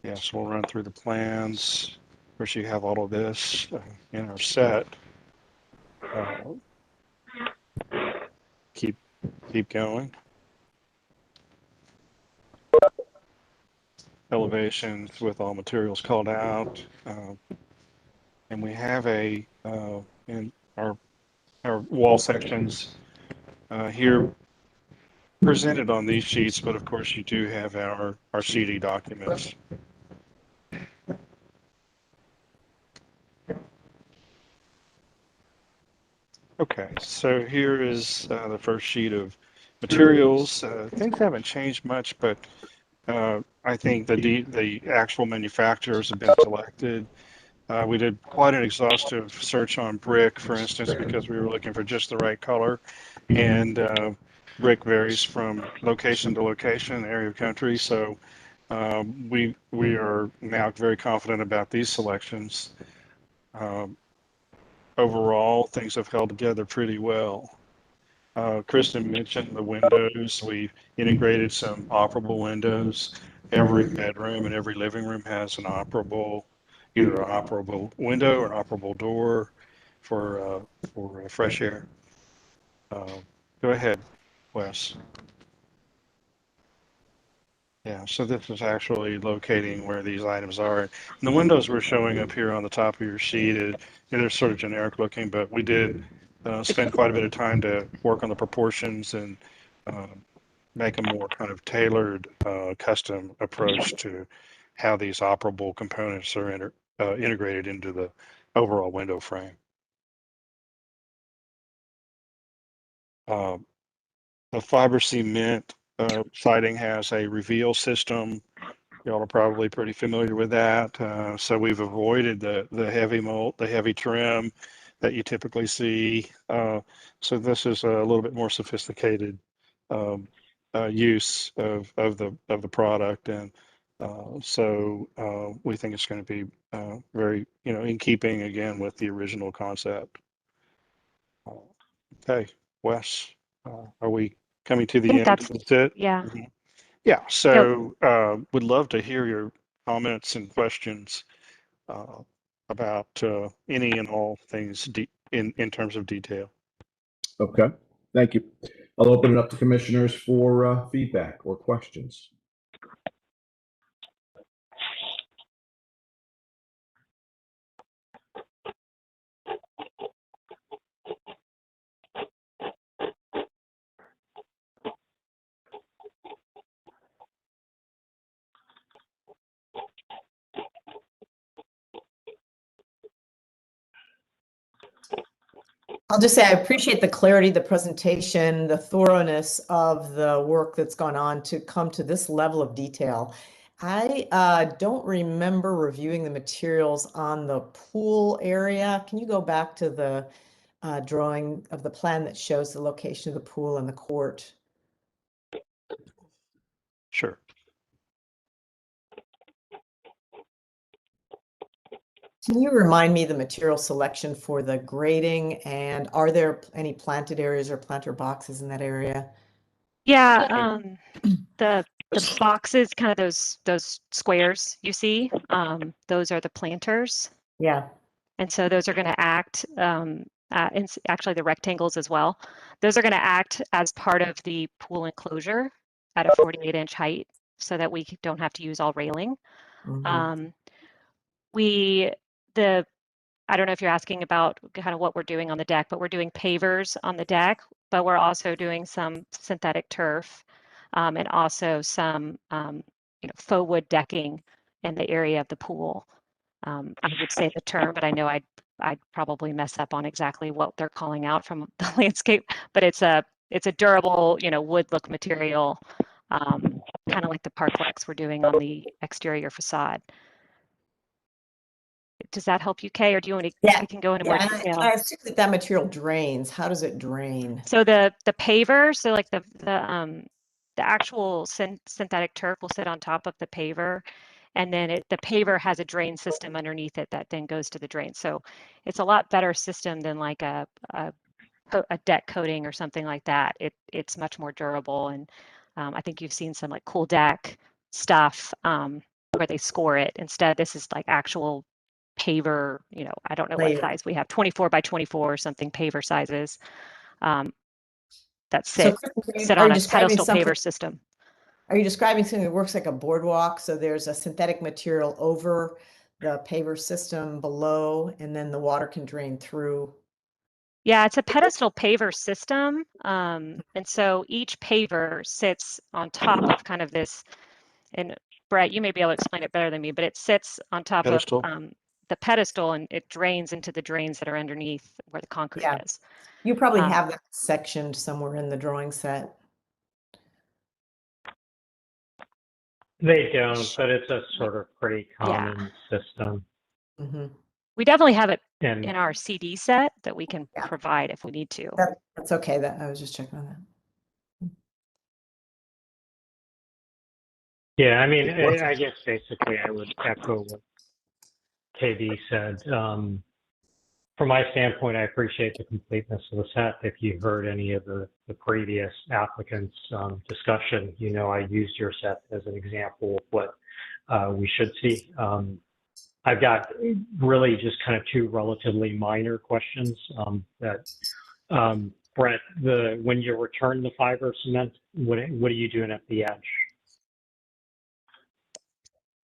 Yeah, so we'll run through the plans. Of course, you have all of this in our set. Keep going. Elevations with all materials called out, and we have in our wall sections here presented on these sheets, but of course you do have our CD documents. Okay, so here is the first sheet of materials. Things haven't changed much, but I think the actual manufacturers have been selected. We did quite an exhaustive search on brick, for instance, because we were looking for just the right color. And brick varies from location to location, area of country. So we are now very confident about these selections. Overall, things have held together pretty well. Kristen mentioned the windows. We integrated some operable windows. Every bedroom and every living room has either an operable window or an operable door for fresh air. Go ahead, Wes. Yeah, so this is actually locating where these items are. And the windows we're showing up here on the top of your sheet, they're sort of generic looking, but we did spend quite a bit of time to work on the proportions and make a more kind of tailored custom approach to how these operable components are integrated into the overall window frame. The fiber cement siding has a reveal system. Y'all are probably pretty familiar with that. So we've avoided the heavy mold, the heavy trim that you typically see. So this is a little bit more sophisticated use of the product, and so we think it's going to be very, in keeping again with the original concept. Okay, Wes, are we coming to the I think end? that's, That's it? yeah. Mhm. Yeah, so would love to hear your comments and questions about any and all things in terms of detail. Okay, thank you. I'll open it up to commissioners for feedback or questions. I'll just say I appreciate the clarity, the presentation, the thoroughness of the work that's gone on to come to this level of detail. I don't remember reviewing the materials on the pool area. Can you go back to the drawing of the plan that shows the location of the pool and the court? Sure. Can you remind me the material selection for the grading, and are there any planted areas or planter boxes in that area? Yeah, the boxes, kind of those squares you see, those are the planters. Yeah. And so those are going to act, and actually the rectangles as well. Those are going to act as part of the pool enclosure at a 48-inch height so that we don't have to use all railing. Mhm. I don't know if you're asking about kind of what we're doing on the deck, but we're doing pavers on the deck, but we're also doing some synthetic turf, and also some faux wood decking in the area of the pool. I would say the term, but I know I'd probably mess up on exactly what they're calling out from the landscape, but it's a durable, wood look material, kind of like the Parklex we're doing on the exterior facade. Does that help you, Kay, or do you want to? Yeah. We can go into Yeah, more and detail. I assume that material drains. How does it drain? So the paver, so like the actual synthetic turf will sit on top of the paver, and then the paver has a drain system underneath it that then goes to the drain. So it's a lot better system than like a deck coating or something like that. It's much more durable, and I think you've seen some like Cool Deck stuff where they score it. Instead, this is like actual paver, I don't know what Layer. size we have, 24 by 24 or something paver sizes, that So sit are on you a describing pedestal something? paver system. Are you describing something that works like a boardwalk? So there's a synthetic material over the paver system below, and then the water can drain through. Yeah, it's a pedestal paver system. And so each paver sits on top of kind of this, and Brett, you may be able to explain it better than me, but it sits on top Pedestal. of the pedestal, and it drains into the drains that are underneath where the concrete Yeah. is. You probably have that sectioned somewhere in the drawing set. They don't, but it's a sort of pretty common system. Mm-hmm. We definitely have it And in our CD set that we can provide if we need to. That's okay. That I was just checking on that. yeah, I mean, I guess basically I would echo what KB said. From my standpoint, I appreciate the completeness of the set. If you heard any of the previous applicants' discussion, I used your set as an example of what we should see. I've got really just kind of two relatively minor questions Brett, when you return the fiber cement, what are you doing at the edge?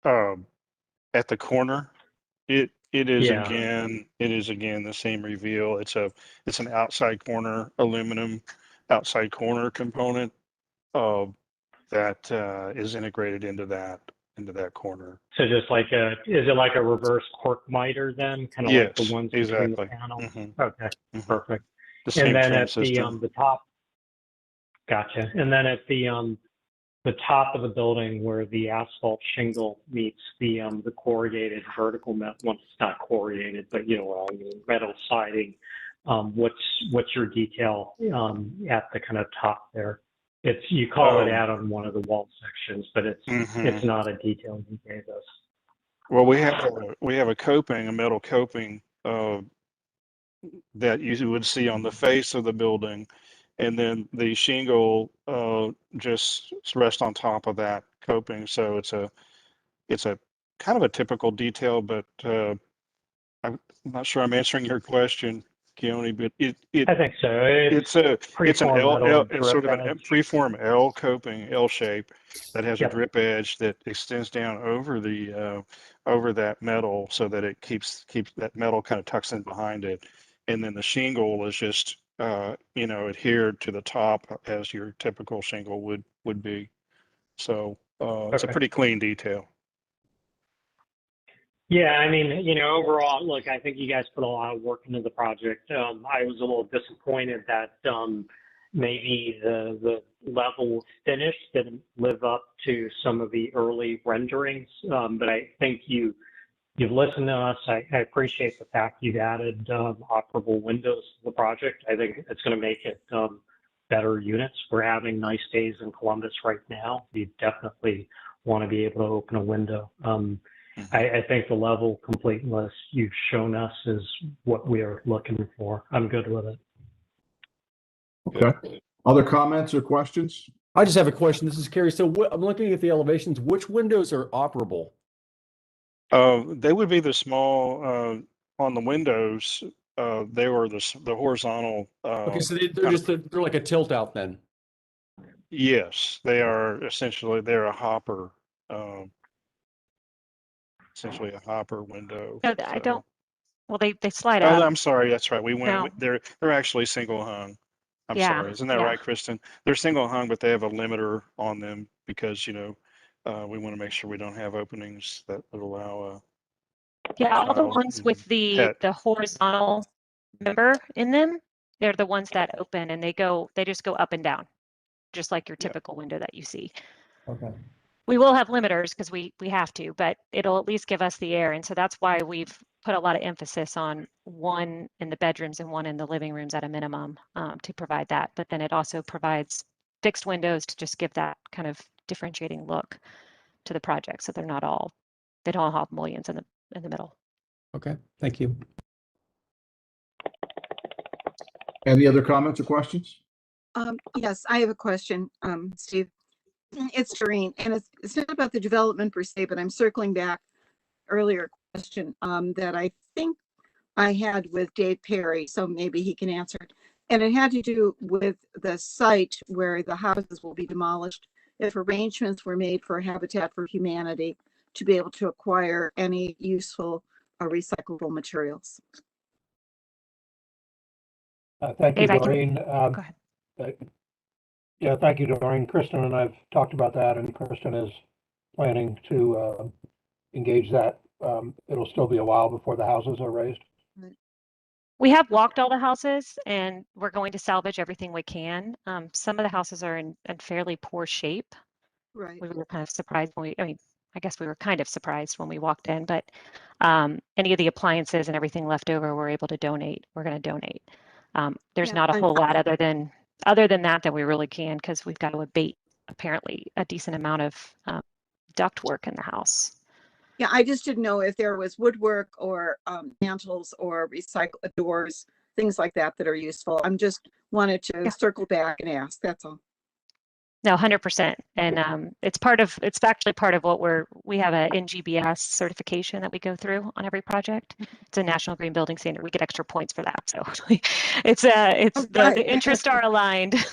At the corner, it is Yeah. again the same reveal. It's an outside corner aluminum outside corner component that is integrated into that corner. So just like is it like a reverse cork miter then, kind of like the Yes, ones between exactly. the panel? Mm-hmm. Okay, perfect. The same And then trim at system. the top, gotcha. And then at the top of the building where the asphalt shingle meets the corrugated vertical metal, well, it's not corrugated, but metal siding. What's your detail at the kind of top there? You call it out on one of the wall sections, but it's not a detail you gave us. Well, we have a coping, a metal coping that you would see on the face of the building, and then the shingle just rests on top of that coping. So it's a kind of a typical detail, but I'm not sure I'm answering your question, Keone, but I think so. it's an metal it's sort of a edge. preform L coping, L shape, that has a Yep. drip edge that extends down over over that metal, so that it keeps that metal kind of tucks in behind it, and then the shingle is just adhered to the top as your typical shingle would be. So it's a Okay. pretty clean detail. Yeah, I mean, overall, look, I think you guys put a lot of work into the project. I was a little disappointed that maybe the level finish didn't live up to some of the early renderings, but I think you've listened to us. I appreciate the fact you've added operable windows to the project. I think it's going to make it better units. We're having nice days in Columbus right now. You definitely want to be able to open a window. I think the level completeness you've shown us is what we are looking for. I'm good with it. Okay. Other comments or questions? I just have a question. This is Kerry. So I'm looking at the elevations. Which windows are operable? They would be the small on the windows. They were the horizontal. Okay, so they're like a tilt out then. Yes, they are essentially they're a hopper. Essentially a hopper window. No, I don't. Well, they slide Oh, up. I'm sorry. That's right. We No. went. They're actually single hung. I'm Yeah, sorry. Isn't that yeah. right, Kristen? They're single hung, but they have a limiter on them because we want to make sure we don't have openings that would allow. Yeah, all the child ones with pet. the horizontal member in them, they're the ones that open and they just go up and down, just like your typical window that you see. Okay. We will have limiters because we have to, but it'll at least give us the air. And so that's why we've put a lot of emphasis on one in the bedrooms and one in the living rooms at a minimum to provide that. But then it also provides fixed windows to just give that kind of differentiating look to the project. So they don't all have mullions in the middle. Okay. Thank you. Any other comments or questions? Yes, I have a question, Steve. It's Doreen, and it's not about the development per se, but I'm circling back earlier question that I think I had with Dave Perry, so maybe he can answer it. And it had to do with the site where the houses will be demolished, if arrangements were made for Habitat for Humanity to be able to acquire any useful or recyclable materials. Thank you, Dave, Doreen. go ahead. Yeah, thank you, Doreen. Kristen and I've talked about that, and Kristen is planning to engage that. It'll still be a while before the houses are raised. We have walked all the houses and we're going to salvage everything we can. Some of the houses are in fairly poor shape. Right. We were kind of surprised I guess we were kind of surprised when we walked in, but any of the appliances and everything left over, we're able to donate. We're going to donate. There's not a whole lot other than that we really can, because we've got to abate apparently a decent amount of duct work in the house. Yeah, I just didn't know if there was woodwork or mantles or recycle doors, things like that are useful. I'm just wanted to circle back and ask. That's all. No, 100%. And it's actually part of what we have a NGBS certification that we go through on every project. It's a National Green Building Standard. We get extra points for that. So the interests are aligned.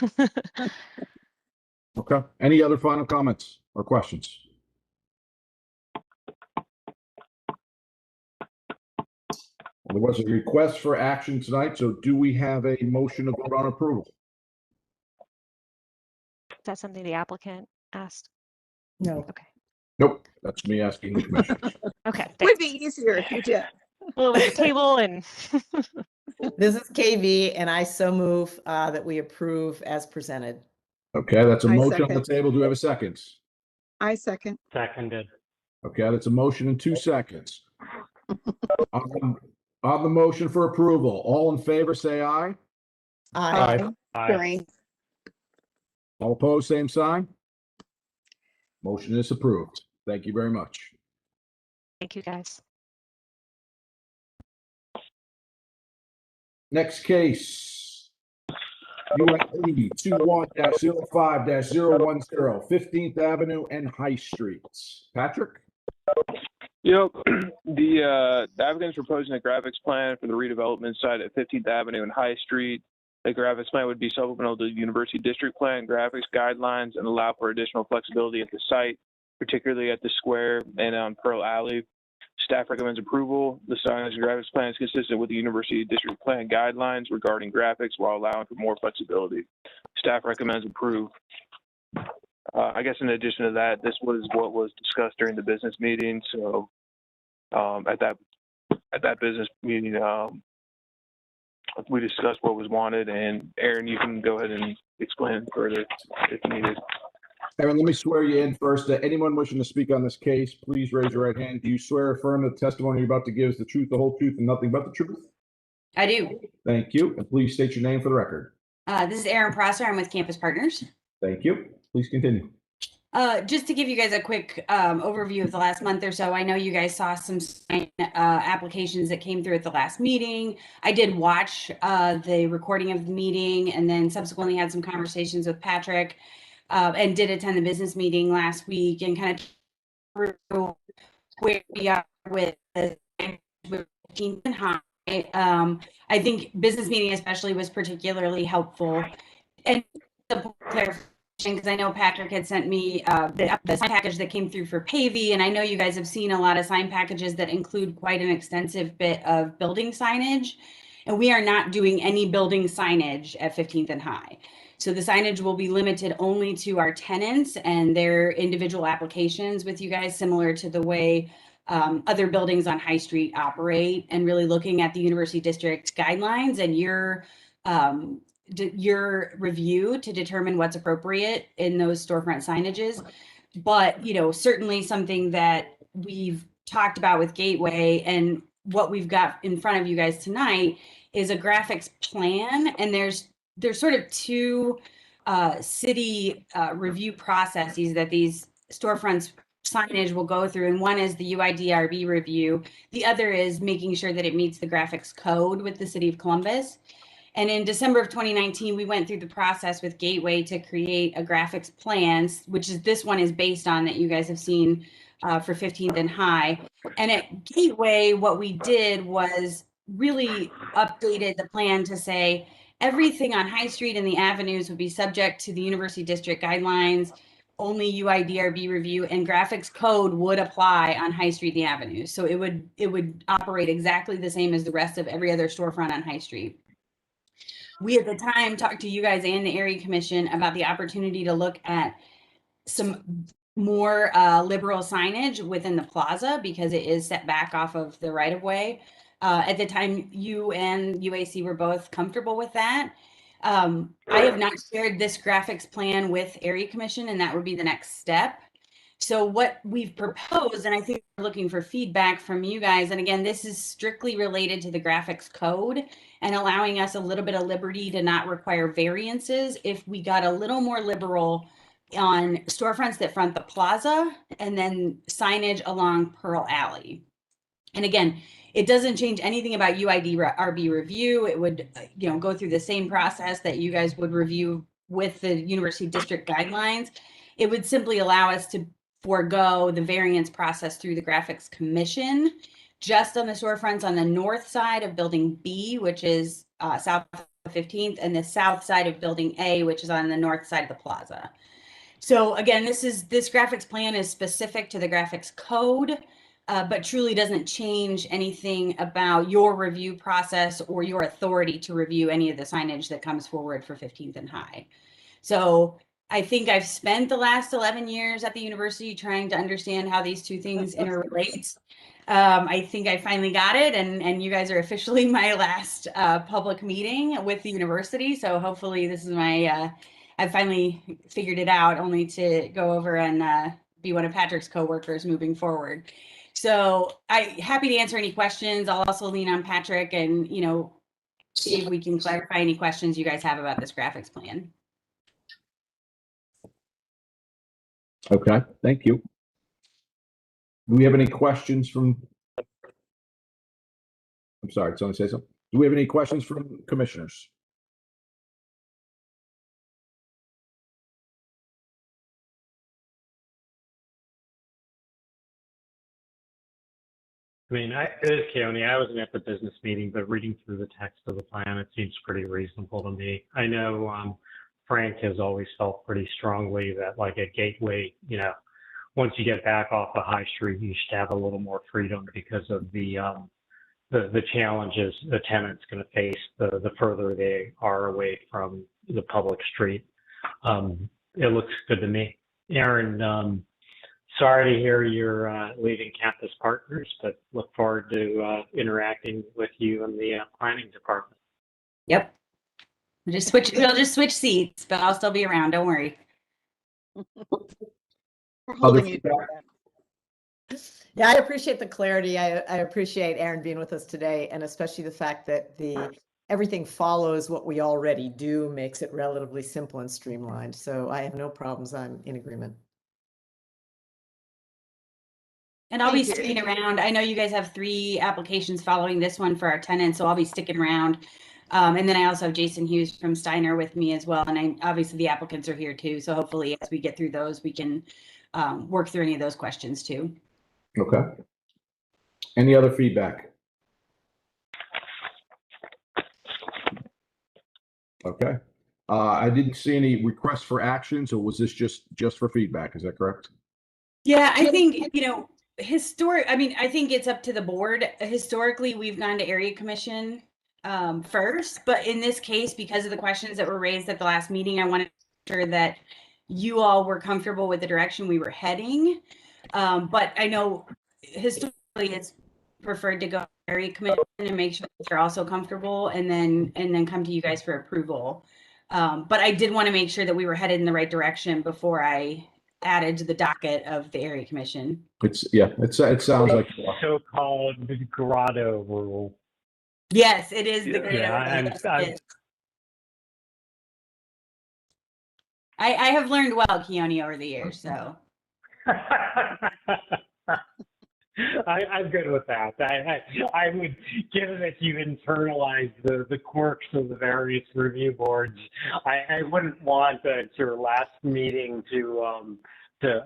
Okay. Any other final comments or questions? Well, there was a request for action tonight, so do we have a motion to vote on approval? Is that something the applicant asked? No. Okay. Nope. That's me asking the commissioners. Okay. Would be easier if you did. Well, with the table and. This is KV, and I so move that we approve as presented. Okay, that's a I motion on the second. table. Do we have a second? I second. Seconded. Okay, that's a motion in 2 seconds. On the motion for approval, all in favor, say aye. Aye. Doreen. All opposed, same sign. Motion is approved. Thank you very much. Thank you, guys. Next case. USD 21-05-010, 15th Avenue and High Street. Patrick? Yep. The applicant's proposing a graphics plan for the redevelopment site at 15th Avenue and High Street. The graphics plan would be supplemental to the University District Plan graphics guidelines and allow for additional flexibility at the site, particularly at the square and on Pearl Alley. Staff recommends approval. The signage and graphics plan is consistent with the University District Plan guidelines regarding graphics while allowing for more flexibility. Staff recommends approve. I guess in addition to that, this was what was discussed during the business meeting. So at that business meeting, we discussed what was wanted, and Aaron, you can go ahead and explain further if needed. Aaron, let me swear you in first. Anyone wishing to speak on this case, please raise your right hand. Do you swear or affirm that the testimony you're about to give is the truth, the whole truth, and nothing but the truth? I do. Thank you. And please state your name for the record. This is Erin Prosser. I'm with Campus Partners. Thank you. Please continue. Just to give you guys a quick overview of the last month or so, I know you guys saw some applications that came through at the last meeting. I did watch the recording of the meeting and then subsequently had some conversations with Patrick. and did attend the business meeting last week and kind of through where we are with the 15th and High. I think business meeting especially was particularly helpful. And the clarification, because I know Patrick had sent me the sign package that came through for Pavey, and I know you guys have seen a lot of sign packages that include quite an extensive bit of building signage. And we are not doing any building signage at 15th and High. So the signage will be limited only to our tenants and their individual applications with you guys, similar to the way other buildings on High Street operate, and really looking at the University District guidelines and your review to determine what's appropriate in those storefront signages. But, you know, certainly something that we've talked about with Gateway and what we've got in front of you guys tonight is a graphics plan. And there's sort of two city review processes that these storefronts signage will go through. And one is the UIDRB review. The other is making sure that it meets the graphics code with the city of Columbus. And in December of 2019, we went through the process with Gateway to create a graphics plan, which is this one is based on that you guys have seen for 15th and High. And at Gateway, what we did was really updated the plan to say everything on High Street and the avenues would be subject to the University District guidelines, only UIDRB review, and graphics code would apply on High Street and the avenues. So it would operate exactly the same as the rest of every other storefront on High Street. We at the time talked to you guys and the area commission about the opportunity to look at some more liberal signage within the plaza because it is set back off of the right of way. At the time, you and UAC were both comfortable with that. I have not shared this graphics plan with area commission, and that would be the next step. So what we've proposed, and I think we're looking for feedback from you guys, and again, this is strictly related to the graphics code and allowing us a little bit of liberty to not require variances if we got a little more liberal on storefronts that front the plaza and then signage along Pearl Alley. And again, it doesn't change anything about UIDRB review. It would, you know, go through the same process that you guys would review with the University District guidelines. It would simply allow us to forego the variance process through the Graphics Commission, just on the storefronts on the north side of Building B, which is south of 15th, and the south side of Building A, which is on the north side of the plaza. So again, this graphics plan is specific to the graphics code, but truly doesn't change anything about your review process or your authority to review any of the signage that comes forward for 15th and High. So I think I've spent the last 11 years at the university trying to understand how these two things interrelate. I think I finally got it, and you guys are officially my last public meeting with the university. So hopefully this is my, I finally figured it out, only to go over and be one of Patrick's coworkers moving forward. So I'm happy to answer any questions. I'll also lean on Patrick and, you know, see if we can clarify any questions you guys have about this graphics plan. Okay, thank you. Do we have any questions from? I'm sorry, did someone say something? Do we have any questions from commissioners? I mean, it is Keone. I wasn't at the business meeting, but reading through the text of the plan, it seems pretty reasonable to me. I know Frank has always felt pretty strongly that, like at Gateway, you know, once you get back off the High Street, you should have a little more freedom because of the challenges the tenant's going to face the further they are away from the public street. It looks good to me. Aaron, sorry to hear you're leaving Campus Partners, but look forward to interacting with you in the planning department. Yep. We'll just switch seats, but I'll still be around. Don't worry. We're holding you to that. Yeah, I appreciate the clarity. I appreciate Aaron being with us today, and especially the fact that everything follows what we already do, makes it relatively simple and streamlined. So I have no problems. I'm in agreement. And I'll be sticking around. I know you guys have 3 applications following this one for our tenants, so I'll be sticking around And then I also have Jason Hughes from Steiner with me as well. And obviously the applicants are here too. So hopefully as we get through those, we can work through any of those questions too. Okay. Any other feedback? Okay. I didn't see any requests for actions, or was this just for feedback? Is that correct? Yeah, I think, you know, I think it's up to the board. Historically, we've gone to area commission first, but in this case, because of the questions that were raised at the last meeting, I wanted to make sure that you all were comfortable with the direction we were heading. But I know historically it's preferred to go to area commission and make sure that they're also comfortable and then come to you guys for approval. But I did want to make sure that we were headed in the right direction before I added to the docket of the area commission. It sounds like So-called grotto rule. Yes, it is the Yeah, I have learned well, Keone, over the years. So I'm good with that. I would, given that you internalize the quirks of the various review boards, I wouldn't want at your last meeting to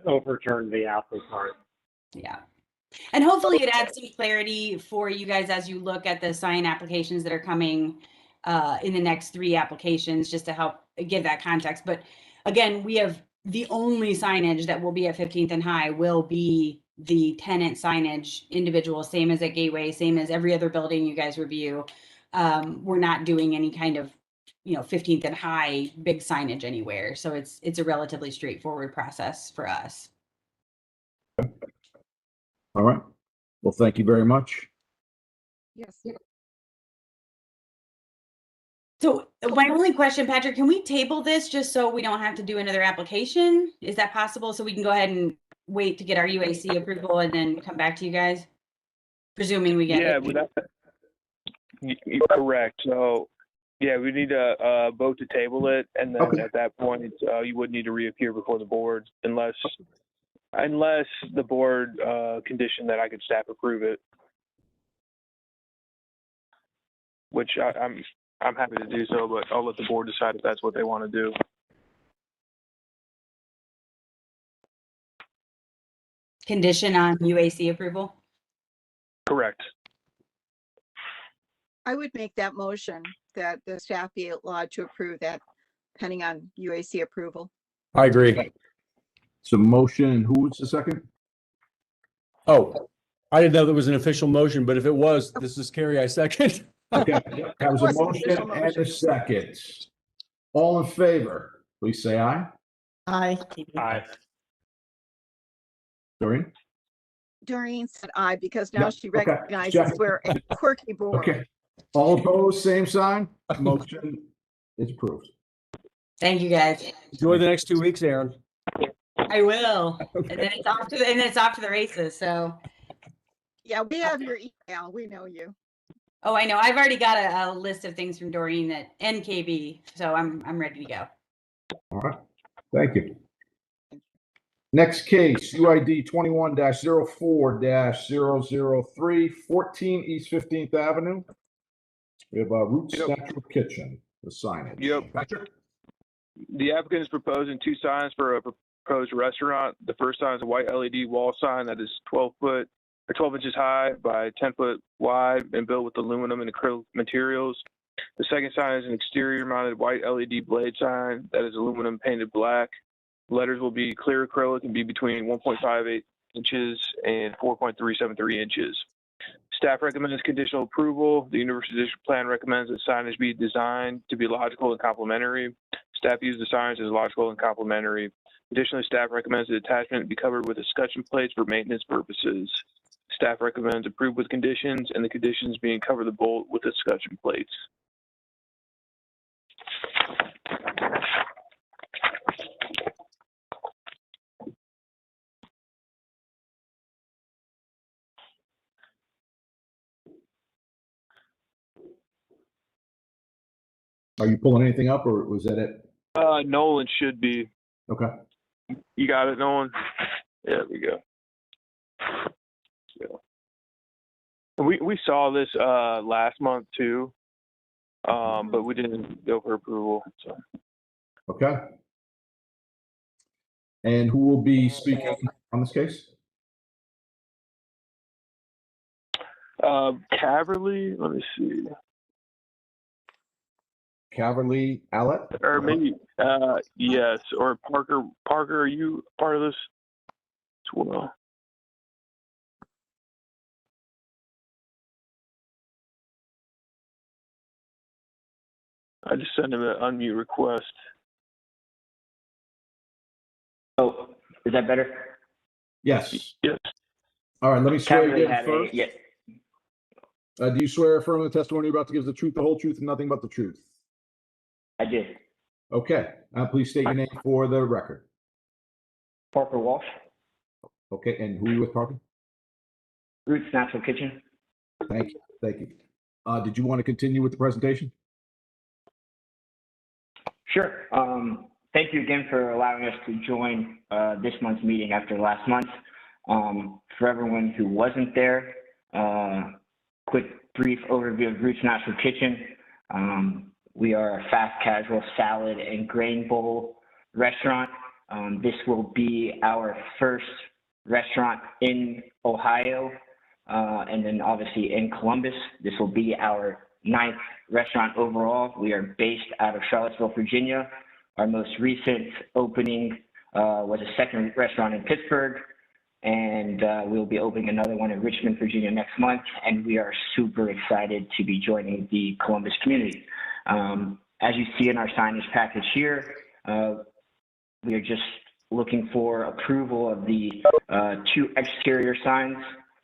overturn the apple cart. yeah. And hopefully it adds some clarity for you guys as you look at the sign applications that are coming in the next 3 applications, just to help give that context. But again, we have the only signage that will be at 15th and High will be the tenant signage individual, same as at Gateway, same as every other building you guys review. We're not doing any kind of, you know, 15th and High big signage anywhere. So it's a relatively straightforward process for us. all right. Well, thank you very much. Yes. So my only question, Patrick, can we table this just so we don't have to do another application? Is that possible? So we can go ahead and wait to get our UAC approval and then come back to you guys? Presuming we get it. You're correct. So yeah, we need a vote to table it, and then at that point, you would need to reappear before the board unless the board conditioned that I could staff approve it, which I'm happy to do so, but I'll let the board decide if that's what they want to do. Condition on UAC approval? Correct. I would make that motion that the staff be allowed to approve that pending on UAC approval. I agree. So motion, who was the second? Oh, I didn't know there was an official motion, but if it was, this is Carrie, I second. Okay, that was a motion and a second. All in favor, please say aye. Aye. Aye. Doreen? Doreen said aye because now Yep, she okay. recognizes Check. we're a quirky board. Okay. All opposed, same sign. Motion is approved. Thank you, guys. Enjoy the next 2 weeks, Aaron. I will. And then it's off to the races. So Yeah, we have your email. We know you. oh, I know. I've already got a list of things from Doreen at NKB, so I'm ready to go. All right, thank you. Next case, UID 21-04-003, 14 East 15th Avenue. We have a Root Central Kitchen, the signage. Yep. Patrick? The applicant is proposing 2 signs for a proposed restaurant. The first sign is a white LED wall sign that is 12 inches high by 10 foot wide and built with aluminum and acrylic materials. The second sign is an exterior mounted white LED blade sign that is aluminum painted black. Letters will be clear acrylic and be between 1.58 inches and 4.373 inches. Staff recommends conditional approval. The University District Plan recommends that signage be designed to be logical and complementary. Staff uses the signs as logical and complementary. Additionally, staff recommends the attachment be covered with escutcheon plates for maintenance purposes. Staff recommends approve with conditions, and the conditions being cover the bolt with escutcheon plates. Are you pulling anything up, or was that it? Nolan should be. Okay. You got it, Nolan? There we go. Yeah. We saw this last month too. but we didn't go for approval. So Okay. And who will be speaking on this case? Caverly, let me see, Caverly Allett? or maybe yes, or Parker. Parker, are you part of this as well? I just sent him an unmute request. Oh, is that better? Yes. Yes. All right, let me swear Cavalry again had first. yeah, Do you swear affirm the testimony you're about to give the truth, the whole truth, and nothing but the truth? I did. Okay. Please state your name for the record. Parker Walsh, Okay, and who are you with, Parker? Roots Natural Kitchen. Thank you. Thank you. Did you want to continue with the presentation? Sure. Thank you again for allowing us to join this month's meeting after last month. For everyone who wasn't there, quick brief overview of Roots Natural Kitchen. We are a fast casual salad and grain bowl restaurant. This will be our first restaurant in Ohio, and then obviously in Columbus. This will be our 9th restaurant overall. We are based out of Charlottesville, Virginia. Our most recent opening was a second restaurant in Pittsburgh, and we'll be opening another one in Richmond, Virginia next month, and we are super excited to be joining the Columbus community. As you see in our signage package here, we are just looking for approval of the 2 exterior signs,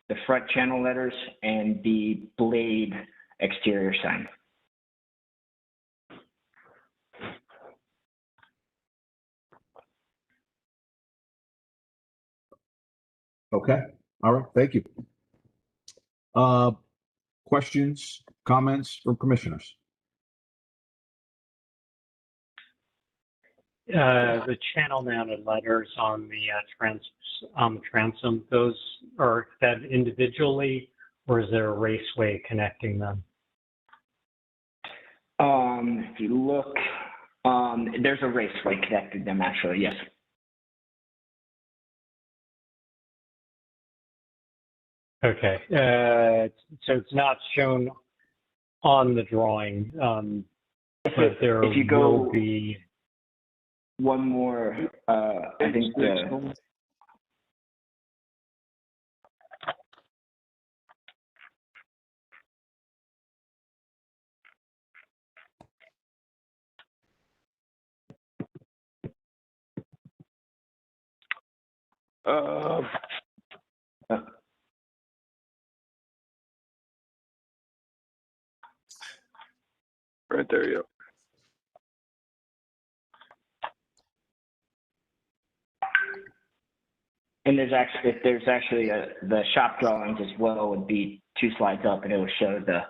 the front channel letters, and the blade exterior sign. Okay. All right. Thank you. Questions, comments from commissioners? The channel mounted letters on the transom, those are fed individually, or is there a raceway connecting them? If you look, there's a raceway connecting them actually, yes. Okay, so it's not shown on the drawing, but there if you go will be one more, I think the right there, yeah. and there's actually the shop drawings as well would be 2 slides up, and it will show the.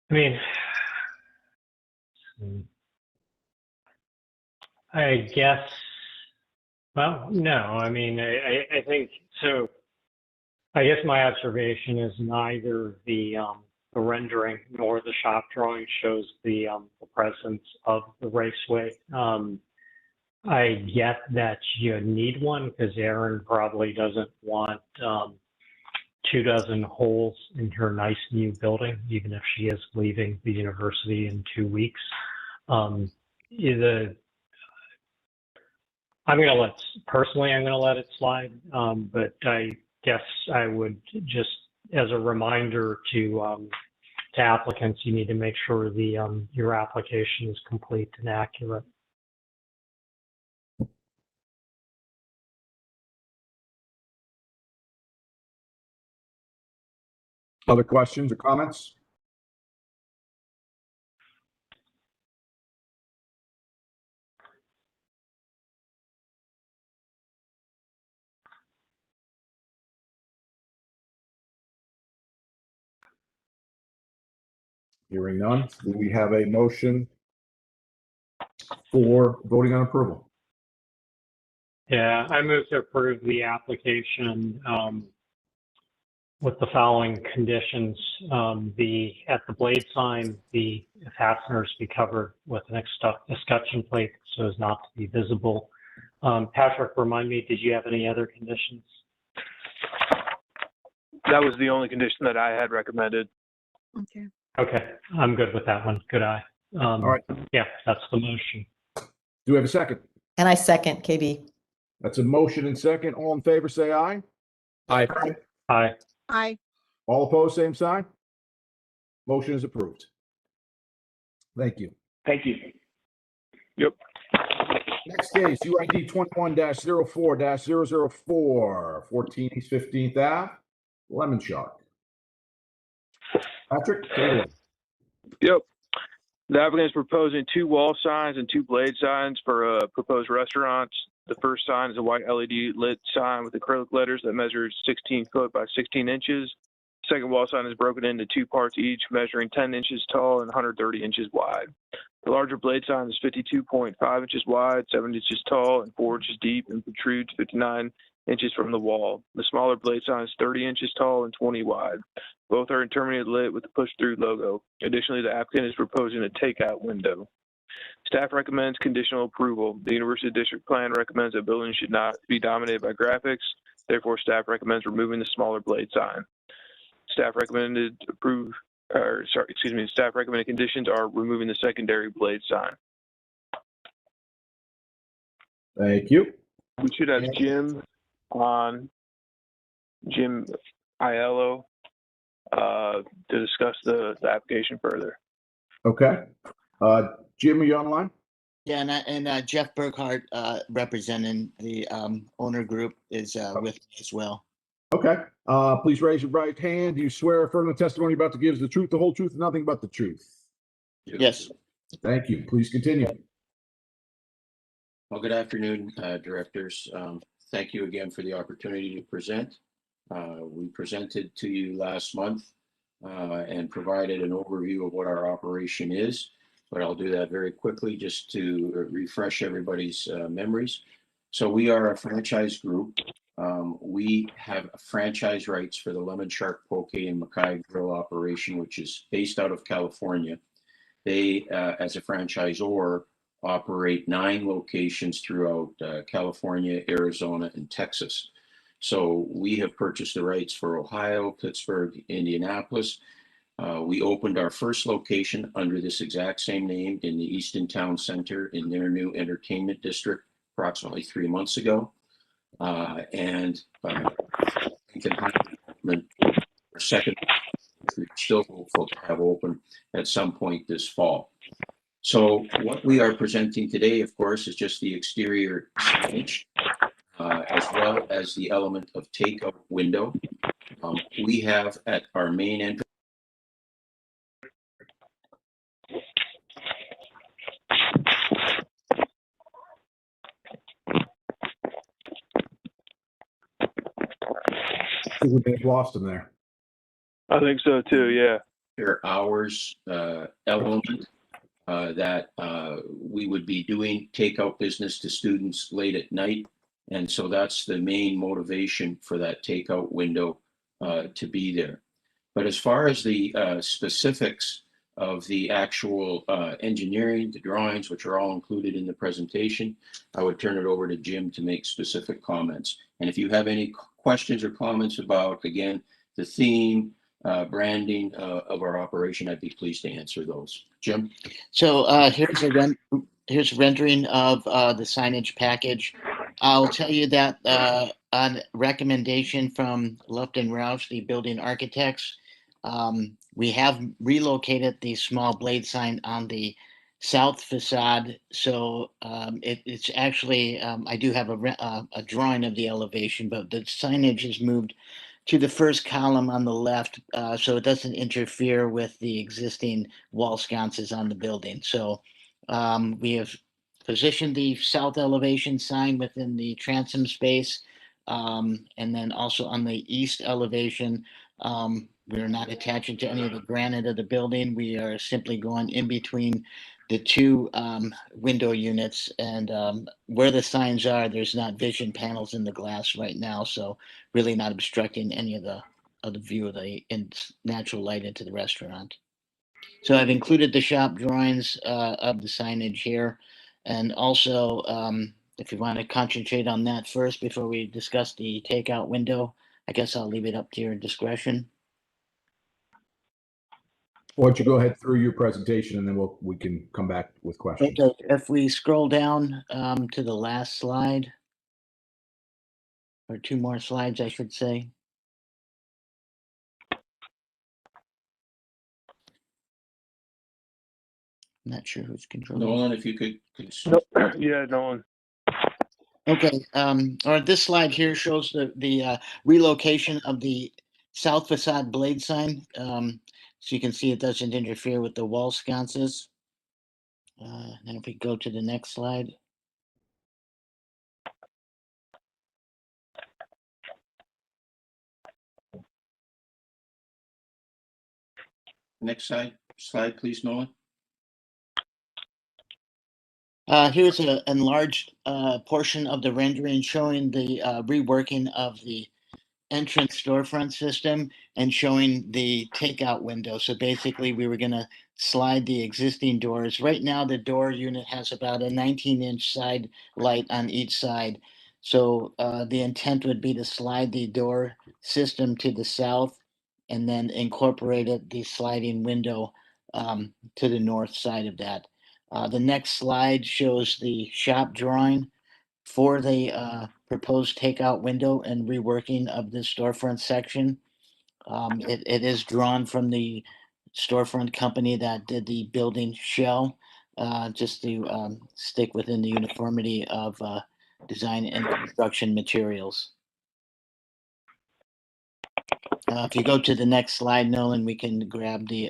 I mean, I guess, well, no, I mean, I think, so I guess my observation is neither the rendering nor the shop drawing shows the presence of the raceway. I get that you need one because Erin probably doesn't want 24 holes in her nice new building, even if she is leaving the university in 2 weeks. I'm gonna let it slide, but I guess I would just, as a reminder to applicants, you need to make sure the your application is complete and accurate. Other questions or comments? Hearing none, do we have a motion for voting on approval? Yeah, I move to approve the application with the following conditions. At the blade sign, the fasteners be covered with an escutcheon plate so as not to be visible. Patrick, remind me, did you have any other conditions? That was the only condition that I had recommended. Okay. Okay, I'm good with that one. Good eye. All right. Yeah, that's the motion. Do we have a second? And I second KB. That's a motion and second. All in favor, say aye. Aye. Aye. Aye. All opposed, same sign. Motion is approved. Thank you. Thank you. Yep. Next case, UID 21-04-004, 14 East 15th Ave, Lemon Shark. Patrick, take it away. Yep. The applicant is proposing 2 wall signs and 2 blade signs for proposed restaurants. The first sign is a white LED lit sign with acrylic letters that measures 16 foot by 16 inches. Second wall sign is broken into 2 parts each, measuring 10 inches tall and 130 inches wide. The larger blade sign is 52.5 inches wide, 7 inches tall, and 4 inches deep, and protrudes 59 inches from the wall. The smaller blade sign is 30 inches tall and 20 wide. Both are interminably lit with the push-through logo. Additionally, the applicant is proposing a takeout window. Staff recommends conditional approval. The University District Plan recommends that buildings should not be dominated by graphics. Therefore, staff recommends removing the smaller blade sign. Staff recommended staff recommended conditions are removing the secondary blade sign. Thank you. We should have Jim Aiello, to discuss the application further. Okay. Jim, are you online? Yeah, and Jeff Burkhart, representing the owner group, is with me as well. Okay. Please raise your right hand. Do you swear affirm the testimony you're about to give is the truth, the whole truth, and nothing but the truth? Yes. Thank you. Please continue. Well, good afternoon, directors. Thank you again for the opportunity to present. We presented to you last month and provided an overview of what our operation is, but I'll do that very quickly just to refresh everybody's memories. So we are a franchise group. We have franchise rights for the Lemon Shark Poke and Mackay Grill operation, which is based out of California. They, as a franchisor, operate 9 locations throughout California, Arizona, and Texas. So we have purchased the rights for Ohio, Pittsburgh, Indianapolis. We opened our first location under this exact same name in the Easton Town Center in their new entertainment district approximately 3 months ago. And our second, we're still hopeful to have open at some point this fall. So what we are presenting today, of course, is just the exterior signage, as well as the element of takeout window. We have at our main entrance We may have lost him there. I think so too, yeah. their hours element that we would be doing takeout business to students late at night. And so that's the main motivation for that takeout window to be there. But as far as the specifics of the actual engineering, the drawings, which are all included in the presentation, I would turn it over to Jim to make specific comments. And if you have any questions or comments about, again, the theme, branding of our operation, I'd be pleased to answer those. Jim? So here's a rendering of the signage package. I'll tell you that on recommendation from Lufton Roush, the building architects, we have relocated the small blade sign on the south facade. So it's actually, I do have a drawing of the elevation, but the signage is moved to the first column on the left, so it doesn't interfere with the existing wall sconces on the building. So we have positioned the south elevation sign within the transom space, and then also on the east elevation, we're not attaching to any of the granite of the building. We are simply going in between the two window units, and where the signs are, there's not vision panels in the glass right now, so really not obstructing any of the view of the natural light into the restaurant. So I've included the shop drawings of the signage here, and also if you want to concentrate on that first before we discuss the takeout window, I guess I'll leave it up to your discretion. Why don't you go ahead through your presentation and then we can come back with questions. Okay, if we scroll down to the last slide, or two more slides, I should say. I'm not sure who's controlling. Nolan, if you could. Yeah, Nolan. Okay, or this slide here shows the relocation of the south facade blade sign. So you can see it doesn't interfere with the wall sconces. And if we go to the next slide. Next slide, please, Nolan. Here's an enlarged portion of the rendering showing the reworking of the entrance storefront system and showing the takeout window. So basically we were going to slide the existing doors. Right now the door unit has about a 19-inch side light on each side. So the intent would be to slide the door system to the south and then incorporate the sliding window to the north side of that. The next slide shows the shop drawing for the proposed takeout window and reworking of the storefront section. It is drawn from the storefront company that did the building shell, just to stick within the uniformity of design and construction materials. If you go to the next slide, Nolan, we can grab the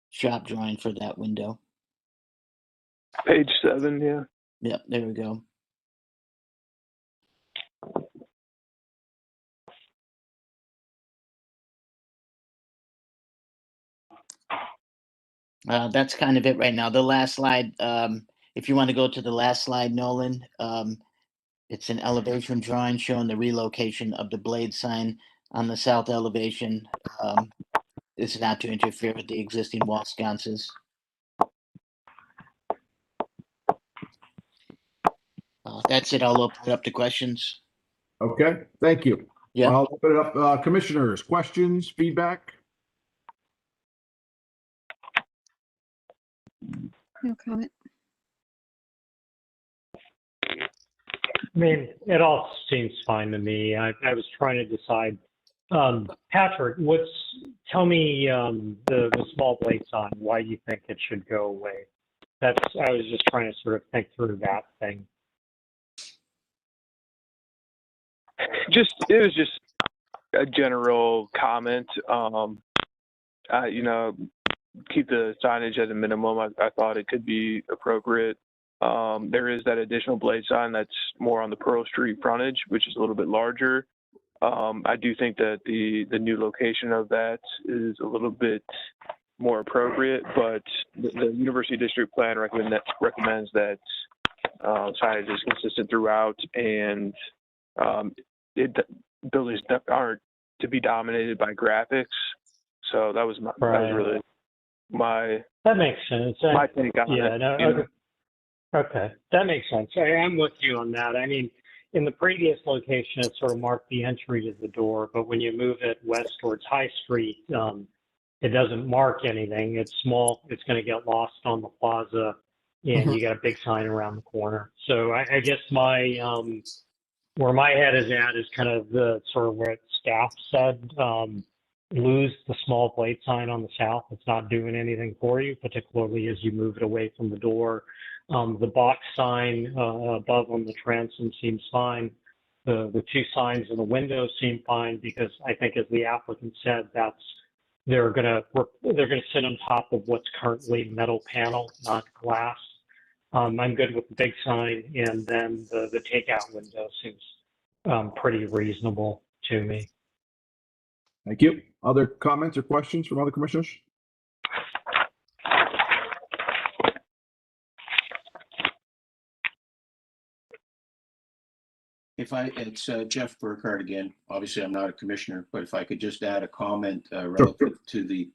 shop drawing for that window. Page 7, yeah. Yep, there we go. That's kind of it right now. The last slide, if you want to go to the last slide, Nolan, it's an elevation drawing showing the relocation of the blade sign on the south elevation. It's not to interfere with the existing wall sconces. That's it. I'll open it up to questions. Okay, thank you. Yeah. I'll open it up. Commissioners, questions, feedback? No comment. I mean, it all seems fine to me. I was trying to decide. Patrick, tell me the small blade sign, why you think it should go away. I was just trying to sort of think through that thing. It was just a general comment. Keep the signage at a minimum. I thought it could be appropriate. There is that additional blade sign that's more on the Pearl Street frontage, which is a little bit larger. I do think that the new location of that is a little bit more appropriate, but the University District Plan recommends that signage is consistent throughout, and buildings aren't to be dominated by graphics. So that was really my. That makes sense. My take on it. No, okay, that makes sense. I'm with you on that. I mean, in the previous location, it sort of marked the entry to the door, but when you move it west towards High Street, it doesn't mark anything. It's small. It's going to get lost on the plaza, and you got a big sign around the corner. So I guess where my head is at is kind of the sort of where staff said, lose the small blade sign on the south. It's not doing anything for you, particularly as you move it away from the door. The box sign above on the transom seems fine. The two signs in the window seem fine because I think, as the applicant said, they're gonna sit on top of what's currently metal panel, not glass. I'm good with the big sign, and then the takeout window seems pretty reasonable to me. Thank you. Other comments or questions from other commissioners? It's Jeff Burkhardt again. Obviously, I'm not a commissioner, but if I could just add a comment relative to the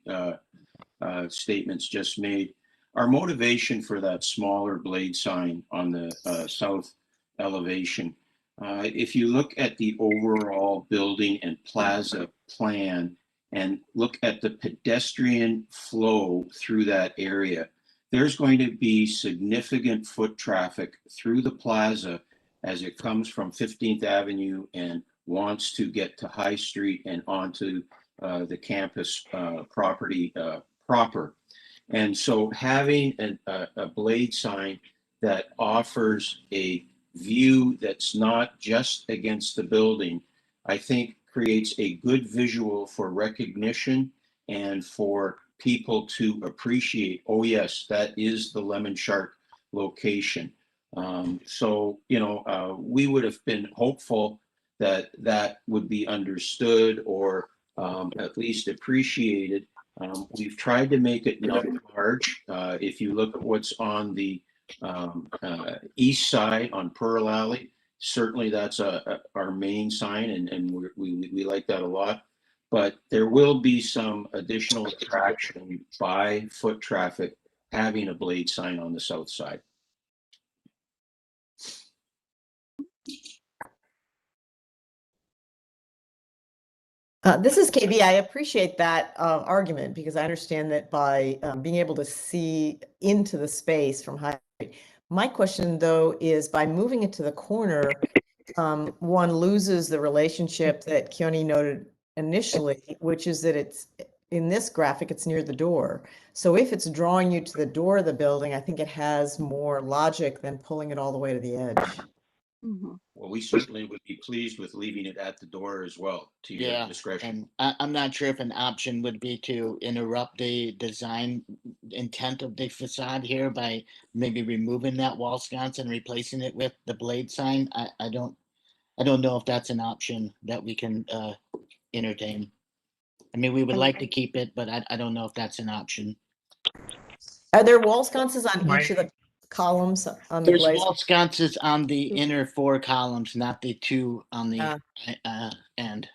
statements just made. Our motivation for that smaller blade sign on the south elevation, if you look at the overall building and plaza plan and look at the pedestrian flow through that area, there's going to be significant foot traffic through the plaza as it comes from 15th Avenue and wants to get to High Street and onto the campus property proper. And so having a blade sign that offers a view that's not just against the building, I think creates a good visual for recognition and for people to appreciate, oh yes, that is the Lemon Shark location. So, we would have been hopeful that that would be understood or at least appreciated. We've tried to make it not large. If you look at what's on the east side on Pearl Alley, certainly that's our main sign, and we like that a lot. But there will be some additional attraction by foot traffic having a blade sign on the south side. This is KB. I appreciate that argument because I understand that by being able to see into the space from High Street. My question, though, is by moving it to the corner, one loses the relationship that Keone noted initially, which is that it's in this graphic, it's near the door. So if it's drawing you to the door of the building, I think it has more logic than pulling it all the way to the edge. Mhm. Well, we certainly would be pleased with leaving it at the door as well, to your Yeah, discretion. and I'm not sure if an option would be to interrupt the design intent of the facade here by maybe removing that wall sconce and replacing it with the blade sign. I don't know if that's an option that we can entertain. I mean, we would like to keep it, but I don't know if that's an option. Are there wall sconces on each of the columns on the There's glaze? wall sconces on the inner 4 columns, not the 2 on the end. And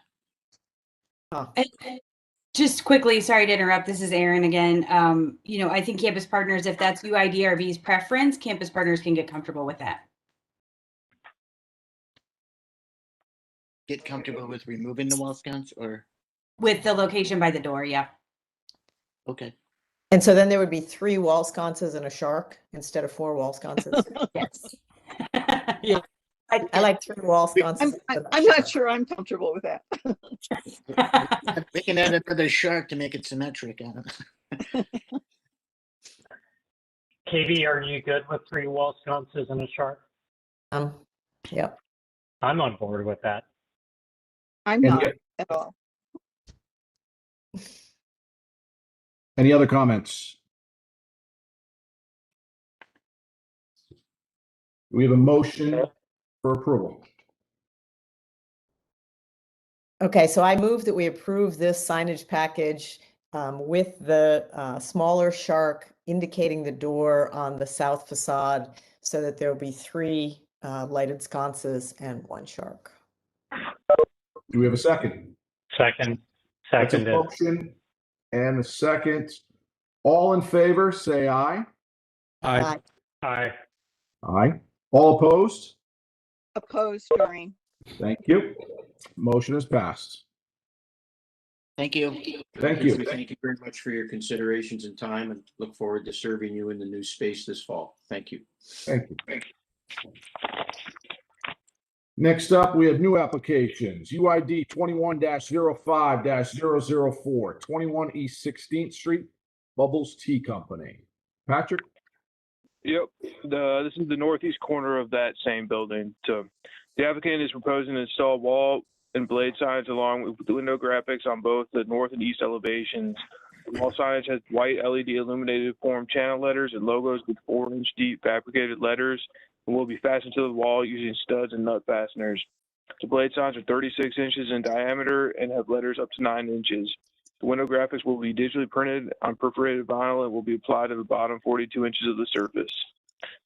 just quickly, sorry to interrupt. This is Erin again. I think Campus Partners, if that's UIDRB's preference, Campus Partners can get comfortable with that. Get comfortable with removing the wall sconce or? With the location by the door, yeah. Okay. And so then there would be 3 wall sconces and a shark instead of 4 wall sconces. Yes. Yeah. I like 3 wall sconces. I'm not sure I'm comfortable with that. We can add another shark to make it symmetric. KB, are you good with 3 wall sconces and a shark? Yep. I'm on board with that. I'm not at all. Any other comments? We have a motion for approval. Okay, so I move that we approve this signage package with the smaller shark indicating the door on the south facade so that there will be 3 lighted sconces and 1 shark. Do we have a second? Second. That's a Seconded. motion and a second. All in favor, say aye. Aye. Aye. Aye. All opposed? Opposed, Doreen. Thank you. Motion is passed. Thank you. Thank you. Thank you very much for your considerations and time, and look forward to serving you in the new space this fall. Thank you. Thank you. Next up, we have new applications. UID 21-05-004, 21 East 16th Street, Bubbles Tea Company. Patrick? Yep. This is the northeast corner of that same building. So the applicant is proposing to install wall and blade signs along with the window graphics on both the north and east elevations. The wall signage has white LED illuminated form channel letters and logos with 4-inch deep fabricated letters and will be fastened to the wall using studs and nut fasteners. The blade signs are 36 inches in diameter and have letters up to 9 inches. The window graphics will be digitally printed on perforated vinyl and will be applied to the bottom 42 inches of the surface.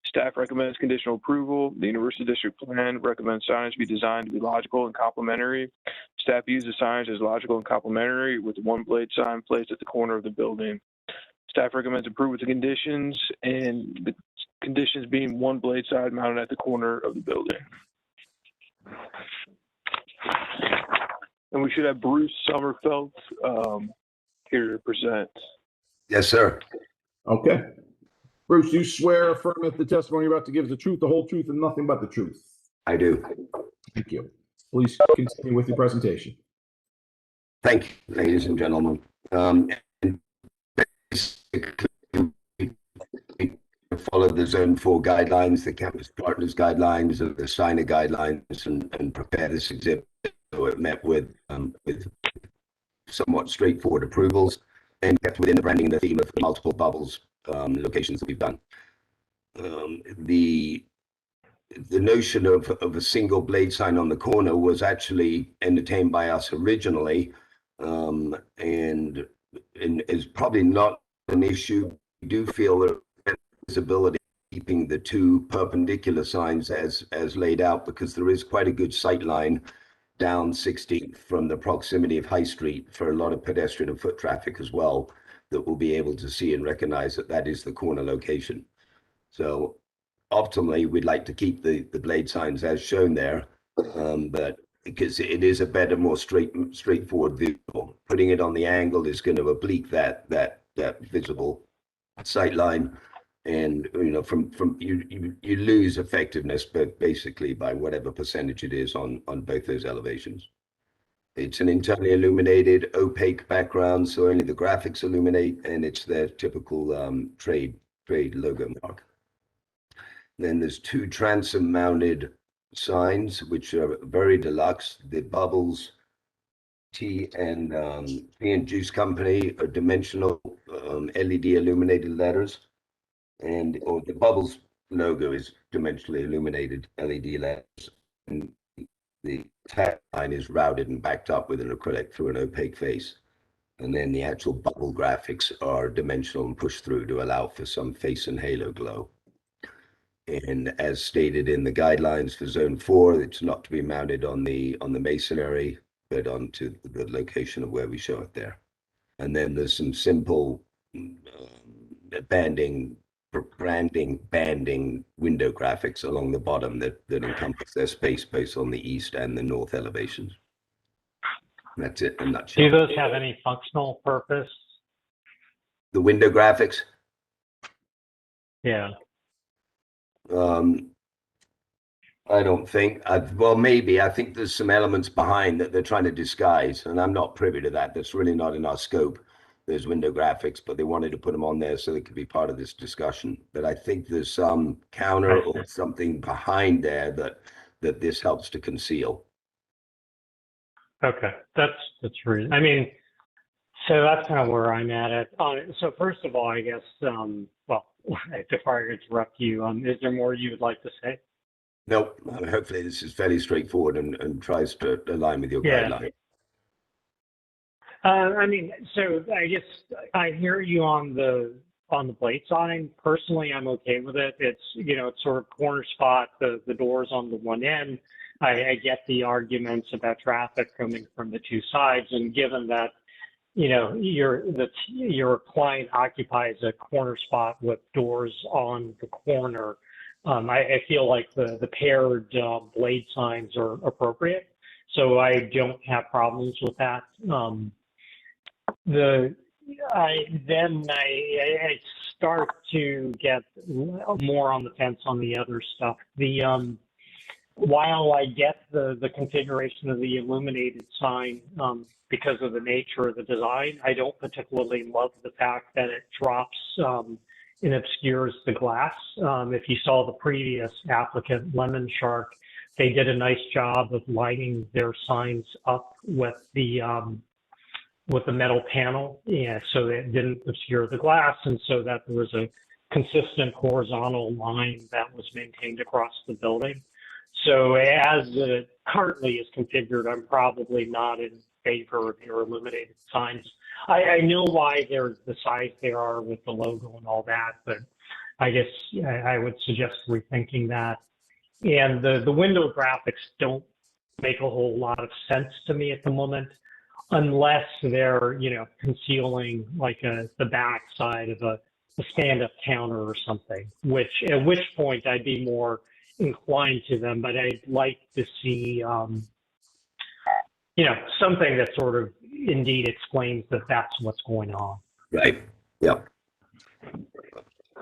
Staff recommends conditional approval. The University District Plan recommends signage be designed to be logical and complementary. Staff uses signage as logical and complementary with one blade sign placed at the corner of the building. Staff recommends approval with the conditions, and the conditions being one blade sign mounted at the corner of the building. And we should have Bruce Sommerfeld here to present. Yes, sir. Okay. Bruce, you swear or affirm that the testimony you're about to give is the truth, the whole truth, and nothing but the truth? I do. Thank you. Please continue with your presentation. Thank you, ladies and gentlemen. And basically, we follow the Zone 4 guidelines, the Campus Partners guidelines, the signer guidelines, and prepare this exhibit. So it met with somewhat straightforward approvals and kept within the branding and the theme of the multiple bubbles locations that we've done. The notion of a single blade sign on the corner was actually entertained by us originally, and is probably not an issue. We do feel that visibility, keeping the two perpendicular signs as laid out, because there is quite a good sight line down 16th from the proximity of High Street for a lot of pedestrian and foot traffic as well, that will be able to see and recognize that that is the corner location. So optimally, we'd like to keep the blade signs as shown there, but because it is a better, more straightforward visual. Putting it on the angle is going to oblique that visible sight line, and from you lose effectiveness, but basically by whatever percentage it is on both those elevations. It's an internally illuminated opaque background, so only the graphics illuminate, and it's their typical trade logo mark. Then there's two transom mounted signs, which are very deluxe. The Bubbles Tea and Juice Company are dimensional LED illuminated letters, and the Bubbles logo is dimensionally illuminated LED letters. And the tagline is routed and backed up with an acrylic through an opaque face. And then the actual bubble graphics are dimensional and pushed through to allow for some face and halo glow. And as stated in the guidelines for Zone 4, it's not to be mounted on the masonry, but onto the location of where we show it there. And then there's some simple banding window graphics along the bottom that encompass their space based on the east and the north elevations. That's it in a nutshell. Do those have any functional purpose? The window graphics? Yeah. I don't think. Well, maybe. I think there's some elements behind that they're trying to disguise, and I'm not privy to that. That's really not in our scope, those window graphics, but they wanted to put them on there so they could be part of this discussion. But I think there's some counter or something behind there that this helps to conceal. Okay, that's reason. I mean, so that's kind of where I'm at it. So first of all, I guess, well, before I interrupt you, is there more you would like to say? No, hopefully this is fairly straightforward and tries to align with your guideline. I mean, so I guess I hear you on the blade sign. Personally, I'm okay with it. It's, it's sort of corner spot, the doors on the one end. I get the arguments about traffic coming from the two sides, and given that, your client occupies a corner spot with doors on the corner, I feel like the paired blade signs are appropriate. So I don't have problems with that. I start to get more on the fence on the other stuff. While I get the configuration of the illuminated sign, because of the nature of the design, I don't particularly love the fact that it drops and obscures the glass. If you saw the previous applicant, Lemon Shark, they did a nice job of lining their signs up with the metal panel, so that it didn't obscure the glass, and so that there was a consistent horizontal line that was maintained across the building. So as it currently is configured, I'm probably not in favor of your illuminated signs. I know why there's the size they are with the logo and all that, but I guess I would suggest rethinking that. And the window graphics don't make a whole lot of sense to me at the moment, unless they're, you know, concealing like the back side of a stand-up counter or something, at which point I'd be more inclined to them, but I'd like to see, you know, something that sort of indeed explains that that's what's going on. Right. Yeah.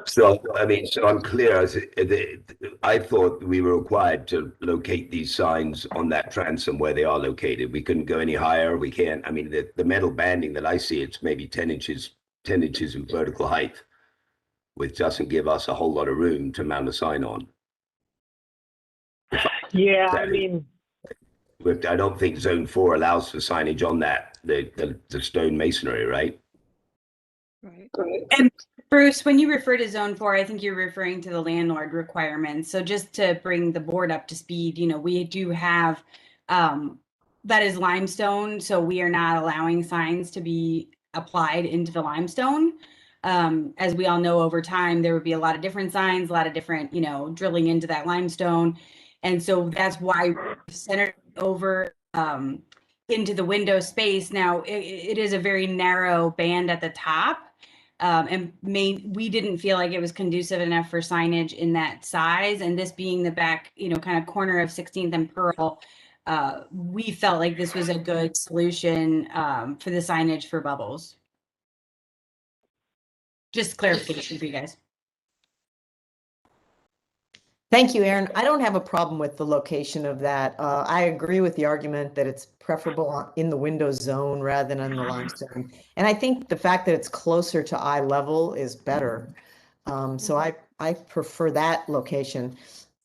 So, I mean, so I'm clear. I thought we were required to locate these signs on that transom where they are located. We couldn't go any higher. We can't. I mean, the metal banding that I see, it's maybe 10 inches in vertical height, which doesn't give us a whole lot of room to mount a sign on. Yeah, I mean, I don't think Zone 4 allows for signage on that, the stone masonry, right? Right. And Bruce, when you refer to Zone 4, I think you're referring to the landlord requirements. So just to bring the board up to speed, you know, we do have, that is limestone, so we are not allowing signs to be applied into the limestone. As we all know, over time, there would be a lot of different signs, a lot of different, you know, drilling into that limestone. And so that's why we centered over into the window space. Now, it is a very narrow band at the top. And we didn't feel like it was conducive enough for signage in that size. And this being the back, you know, kind of corner of 16th and Pearl, we felt like this was a good solution for the signage for Bubbles. Just clarification for you guys. Thank you, Aaron. I don't have a problem with the location of that. I agree with the argument that it's preferable in the window zone rather than on the limestone. And I think the fact that it's closer to eye level is better. So I prefer that location.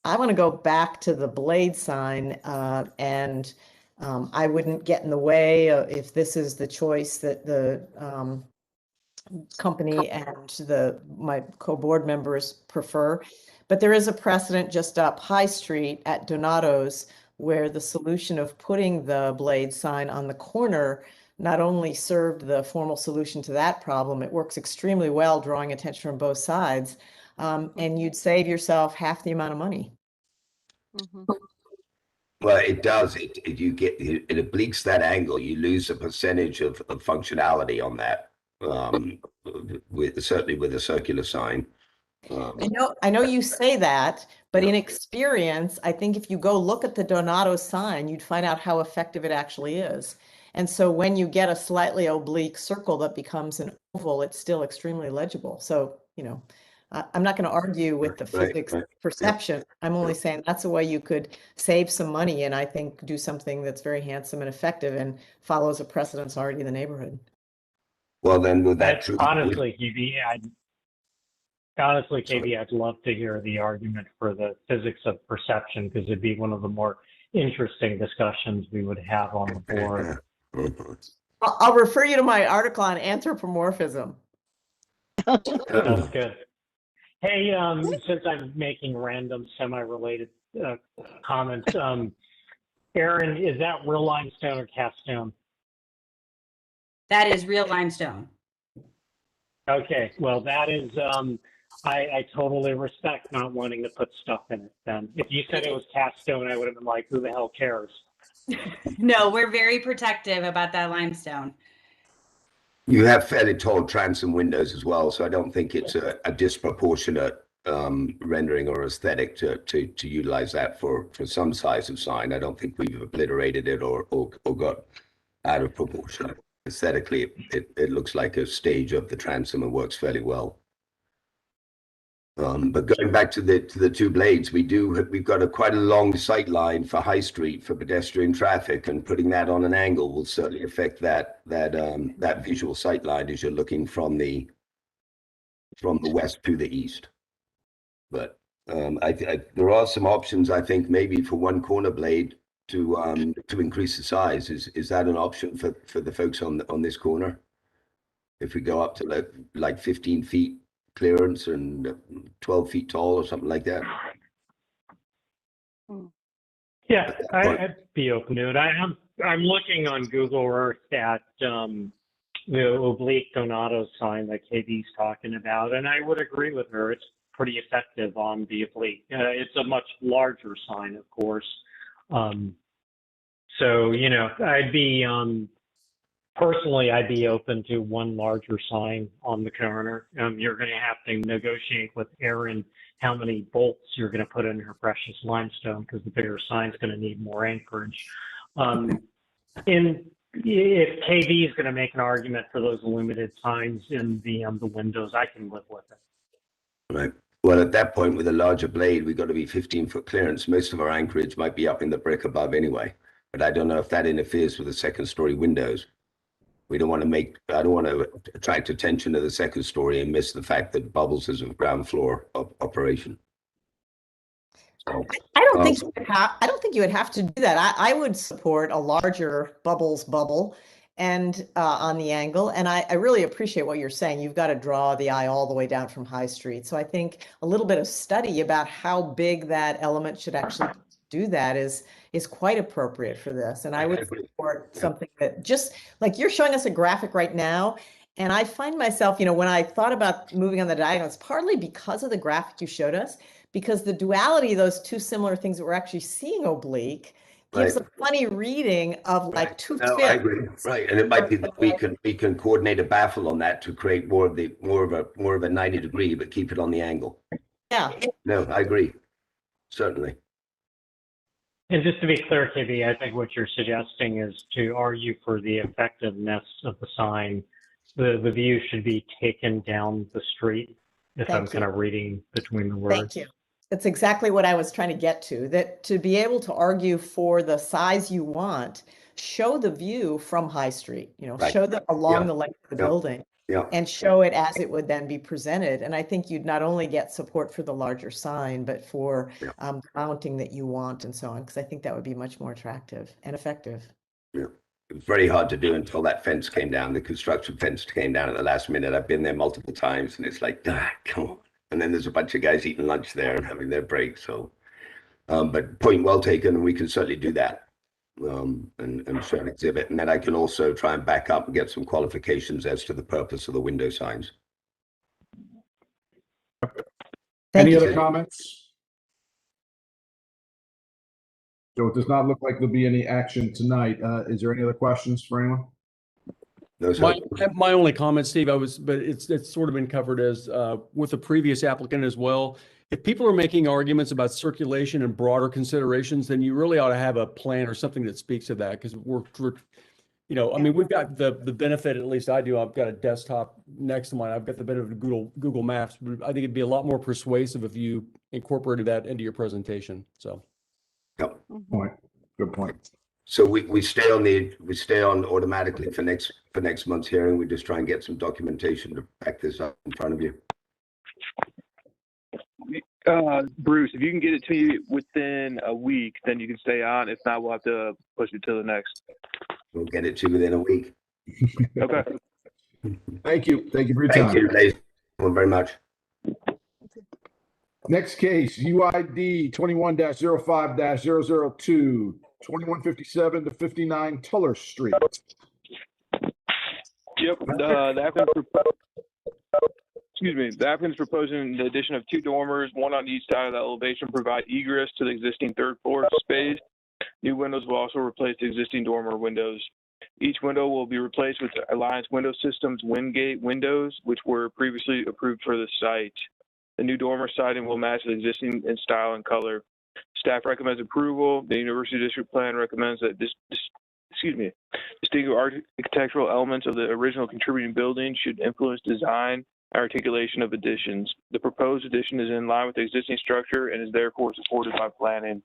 I want to go back to the blade sign, and I wouldn't get in the way if this is the choice that the company and my co-board members prefer. But there is a precedent just up High Street at Donato's where the solution of putting the blade sign on the corner not only served the formal solution to that problem, it works extremely well, drawing attention from both sides, and you'd save yourself half the amount of money. Mm-hmm. Well, it does. It obliques that angle. You lose a percentage of functionality on that. Certainly with a circular sign. I know you say that, but in experience, I think if you go look at the Donato sign, you'd find out how effective it actually is. And so when you get a slightly oblique circle that becomes an oval, it's still extremely legible. So, you know, I'm not going to argue with the physics perception. I'm only saying that's a way you could save some money and I think do something that's very handsome and effective and follows a precedence already in the neighborhood. Well, then with that, honestly, KB, I'd love to hear the argument for the physics of perception because it'd be one of the more interesting discussions we would have on the board. I'll refer you to my article on anthropomorphism. Sounds good. Hey, since I'm making random semi-related comments, Aaron, is that real limestone or cast stone? That is real limestone. Okay, well, that is, I totally respect not wanting to put stuff in it then. If you said it was cast stone, I would have been like, who the hell cares? No, we're very protective about that limestone. You have fairly tall transom windows as well, so I don't think it's a disproportionate rendering or aesthetic to utilize that for some size of sign. I don't think we've obliterated it or got out of proportion. Aesthetically, it looks like a stage of the transom and works fairly well. But going back to the two blades, we've got quite a long sight line for High Street for pedestrian traffic, and putting that on an angle will certainly affect that visual sight line as you're looking from the west to the east. But there are some options, I think, maybe for one corner blade to increase the size. Is that an option for the folks on this corner? If we go up to like 15 feet clearance and 12 feet tall or something like that. Yeah, I'd be open to it. I'm looking on Google Earth at the oblique Donato sign that KB's talking about, and I would agree with her. It's pretty effective on the oblique. It's a much larger sign, of course. So, you know, personally, I'd be open to one larger sign on the corner. You're going to have to negotiate with Erin how many bolts you're going to put in her precious limestone, because the bigger sign's going to need more anchorage. If KV is going to make an argument for those illuminated signs in the windows, I can live with it. Right. Well, at that point, with a larger blade, we've got to be 15-foot clearance. Most of our anchorage might be up in the brick above anyway, but I don't know if that interferes with the second-story windows. We don't want to I don't want to attract attention to the second story and miss the fact that Bubbles is a ground floor operation. So, I don't think you would have to do that. I would support a larger bubble and on the angle. And I really appreciate what you're saying. You've got to draw the eye all the way down from High Street. So I think a little bit of study about how big that element should actually do that is quite appropriate for this. And I would support something that, just like you're showing us a graphic right now. And I find myself, you know, when I thought about moving on the diagonal, it's partly because of the graphic you showed us, because the duality of those two similar things that we're actually seeing oblique gives a funny reading of like two no, I agree. Right, and it might be that we can coordinate a baffle on that to create more of a 90-degree, but keep it on the angle. Yeah. No, I agree. Certainly. And just to be clear, KB, I think what you're suggesting is to argue for the effectiveness of the sign. The view should be taken down the street, if I'm kind of reading between the words. Thank you. That's exactly what I was trying to get to, that to be able to argue for the size you want, show the view from High Street, you know, show them along the length of the building and show it as it would then be presented. And I think you'd not only get support for the larger sign, but for mounting that you want and so on, because I think that would be much more attractive and effective. Yeah. It was very hard to do until that fence came down. The construction fence came down at the last minute. I've been there multiple times and it's like, come on. And then there's a bunch of guys eating lunch there and having their break. So, but point well taken, and we can certainly do that and show an exhibit. And then I can also try and back up and get some qualifications as to the purpose of the window signs. Any other comments? So it does not look like there'll be any action tonight. Is there any other questions for anyone? My only comment, Steve, but it's sort of been covered as with the previous applicant as well. If people are making arguments about circulation and broader considerations, then you really ought to have a plan or something that speaks to that, because we're you know, I mean, we've got the benefit, at least I do. I've got a desktop next to mine. I've got the benefit of Google Maps, but I think it'd be a lot more persuasive if you incorporated that into your presentation. So, good point. So we stay on automatically for next month's hearing. We just try and get some documentation to back this up in front of you. Bruce, if you can get it to me within a week, then you can stay on. If not, we'll have to push it to the next. We'll get it to you within a week. Okay. Thank you. Thank you for your time. Thank you, ladies. Thank you very much. Next case, UID 21-05-002, 2157 to 59 Tuller Street. Yep. The applicant's proposing the addition of 2 dormers, one on each side of the elevation, provide egress to the existing third floor space. New windows will also replace the existing dormer windows. Each window will be replaced with Alliance Window Systems Wingate windows, which were previously approved for the site. The new dormer siding will match the existing in style and color. Staff recommends approval. The University District Plan recommends that distinguished architectural elements of the original contributing building should influence design and articulation of additions. The proposed addition is in line with the existing structure and is therefore supported by planning.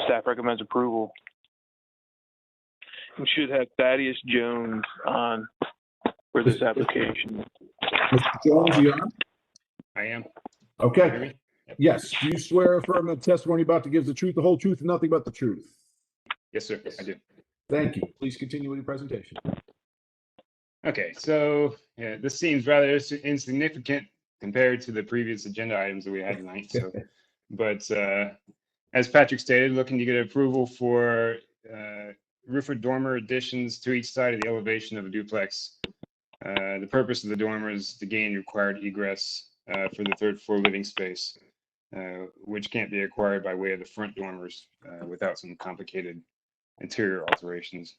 Staff recommends approval. We should have Thaddeus Jones on for this application. Mr. Jones, you on? I am. Okay. Yes. Do you swear or affirm that the testimony about to give the truth, the whole truth, and nothing but the truth? Yes, sir. I do. Thank you. Please continue with your presentation. Okay, so yeah, this seems rather insignificant compared to the previous agenda items that we had tonight. So, but as Patrick stated, looking to get approval for roof or dormer additions to each side of the elevation of a duplex The purpose of the dormer is to gain required egress for the third floor living space, which can't be acquired by way of the front dormers without some complicated interior alterations.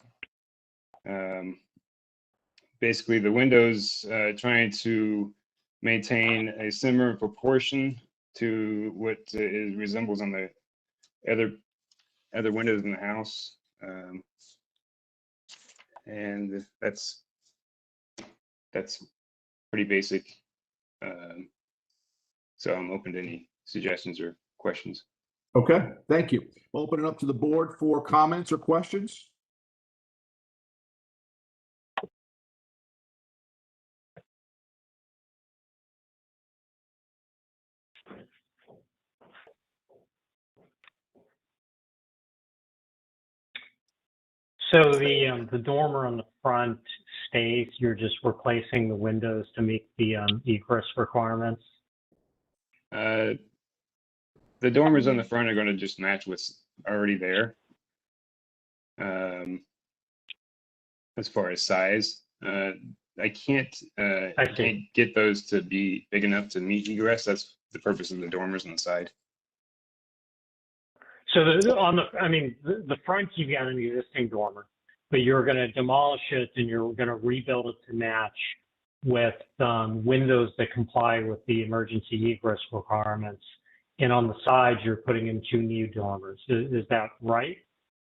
Basically, the windows trying to maintain a similar proportion to what resembles on the other windows in the house, and that's pretty basic. So I'm open to any suggestions or questions. Okay, thank you. We'll open it up to the board for comments or questions. So the dormer on the front stays, you're just replacing the windows to meet the egress requirements? The dormers on the front are going to just match what's already there. As far as size, I can't get those to be big enough to meet egress. That's the purpose of the dormers on the side. So the front, you've got an existing dormer, but you're going to demolish it and you're going to rebuild it to match with windows that comply with the emergency egress requirements. And on the side, you're putting in 2 new dormers. Is that right?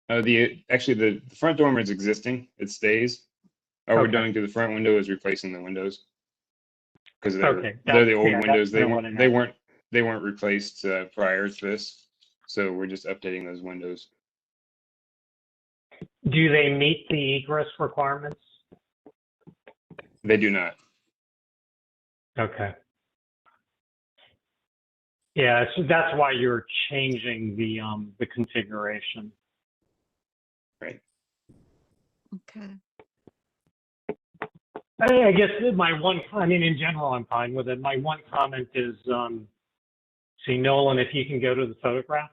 Actually, the front dormer is existing. It stays. All we're doing to the front window is replacing the windows because they're the old windows. They weren't replaced prior to this. So we're just updating those windows. Do they meet the egress requirements? They do not. Okay. Yeah, so that's why you're changing the configuration. Right. Okay. I guess in general, I'm fine with it. My one comment is, see, Nolan, if you can go to the photograph.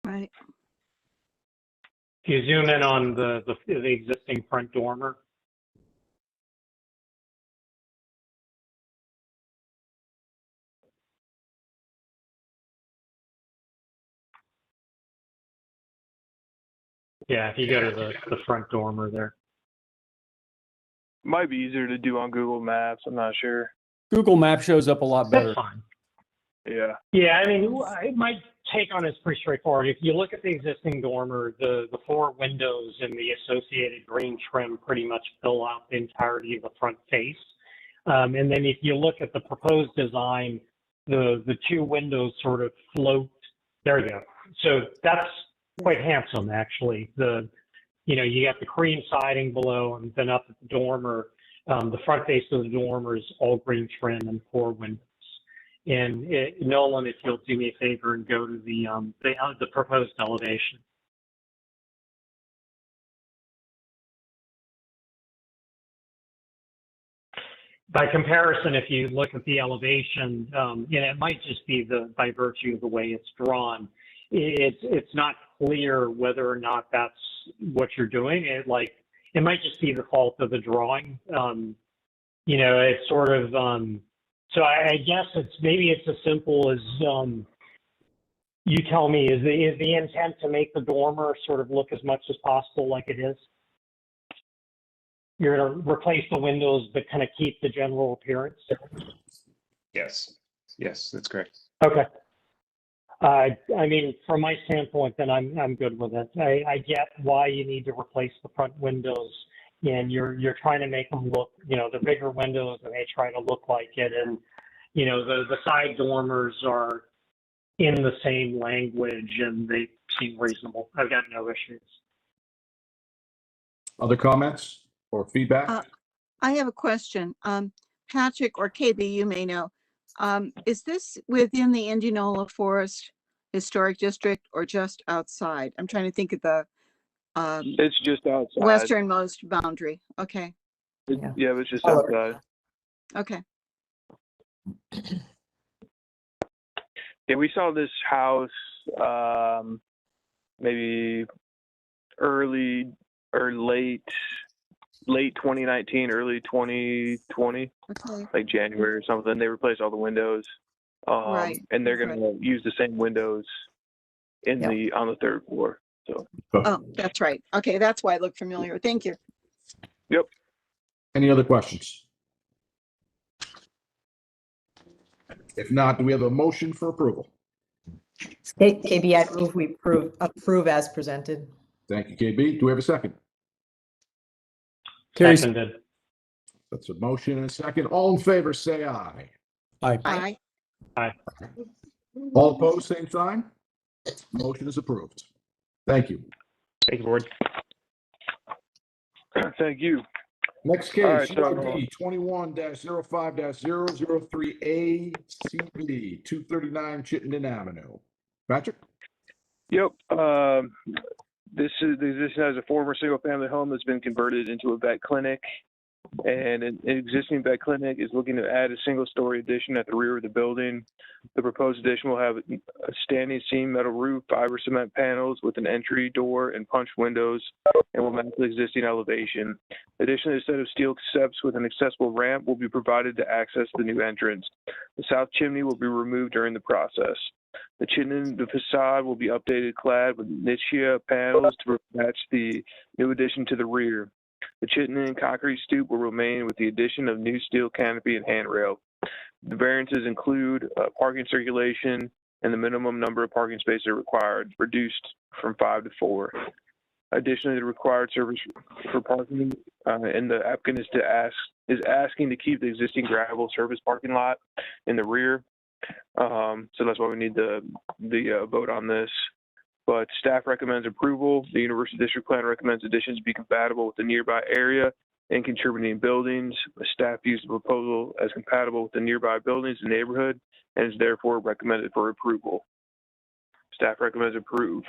Right. If you zoom in on the existing front dormer. Yeah, if you go to the front dormer there. Might be easier to do on Google Maps. I'm not sure. Google Maps shows up a lot better. That's fine. Yeah. Yeah, my take on it is pretty straightforward. If you look at the existing dormer, the 4 windows and the associated green trim pretty much fill out the entirety of the front face. And then if you look at the proposed design, the 2 windows sort of float. There you go. So that's quite handsome, actually. You got the cream siding below, and then up at the dormer, the front face of the dormer is all green trim and 4 windows. And Nolan, if you'll do me a favor and go to the proposed elevation. By comparison, if you look at the elevation, it might just be by virtue of the way it's drawn. It's not clear whether or not that's what you're doing. It might just be the fault of the drawing. It's sort of. So I guess maybe it's as simple as you tell me. Is the intent to make the dormer sort of look as much as possible like it is? You're going to replace the windows, but kind of keep the general appearance? Yes, that's correct. Okay. From my standpoint, then I'm good with it. I get why you need to replace the front windows, and you're trying to make them look, the bigger windows, and they try to look like it, and the side dormers are in the same language, and they seem reasonable. I've got no issues. Other comments or feedback? I have a question. Patrick or KB, you may know. Is this within the Indianola Forest Historic District or just outside? I'm trying to think of the it's just outside. Westernmost boundary. Okay. Yeah, it's just outside. Okay. Yeah, we saw this house maybe early or late late 2019, early 2020, Okay, like January or something. They replaced all the windows, right. and they're going to use the same windows in Yep. on the third floor. So. Oh, that's right. Okay, that's why it looked familiar. Thank you. Yep. Any other questions? If not, do we have a motion for approval? KB, I move we approve as presented. Thank you, KB. Do we have a second? Carrie, Seconded. That's a motion and a second. All in favor, say aye. aye. Aye. Aye. All opposed, same sign. Motion is approved. Thank you. Thank you, board. Thank you. Next case, All right, so- UID 21-05-003A CB 239 Avenue. Patrick? Yep. This has a former single-family home that's been converted into a vet clinic, and an existing vet clinic is looking to add a single-story addition at the rear of the building. The proposed addition will have a standing seam metal roof, fiber cement panels with an entry door and punch windows, and will match the existing elevation. Additionally, a set of steel steps with an accessible ramp will be provided to access the new entrance. The south chimney will be removed during the process. The facade will be updated, clad with nichia panels to match the new addition to the rear. The chitin and concrete stoop will remain with the addition of new steel canopy and handrail. The variances include parking circulation, and the minimum number of parking spaces required, reduced from 5 to 4. Additionally, the required service for parking, and the applicant is asking to keep the existing gravel service parking lot in the rear. So that's why we need the vote on this. But staff recommends approval. The University District Plan recommends additions be compatible with the nearby area and contributing buildings. The staff views the proposal as compatible with the nearby buildings and neighborhood, and is therefore recommended for approval. Staff recommends approve.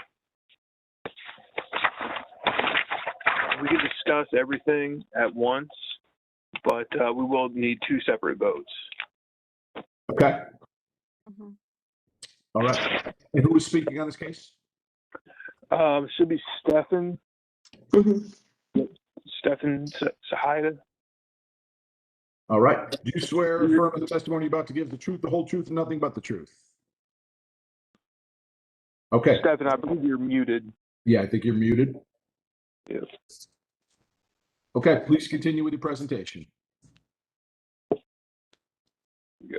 We can discuss everything at once, but we will need 2 separate votes. Okay. All right. And who is speaking on this case? Should be Stefan. Stefan Sahida. All right. Do you swear or affirm the testimony you're about to give the truth, the whole truth, and nothing but the truth? Okay. Stefan, I believe you're muted. Yeah, I think you're muted. Yes. Okay, please continue with your presentation. Yeah.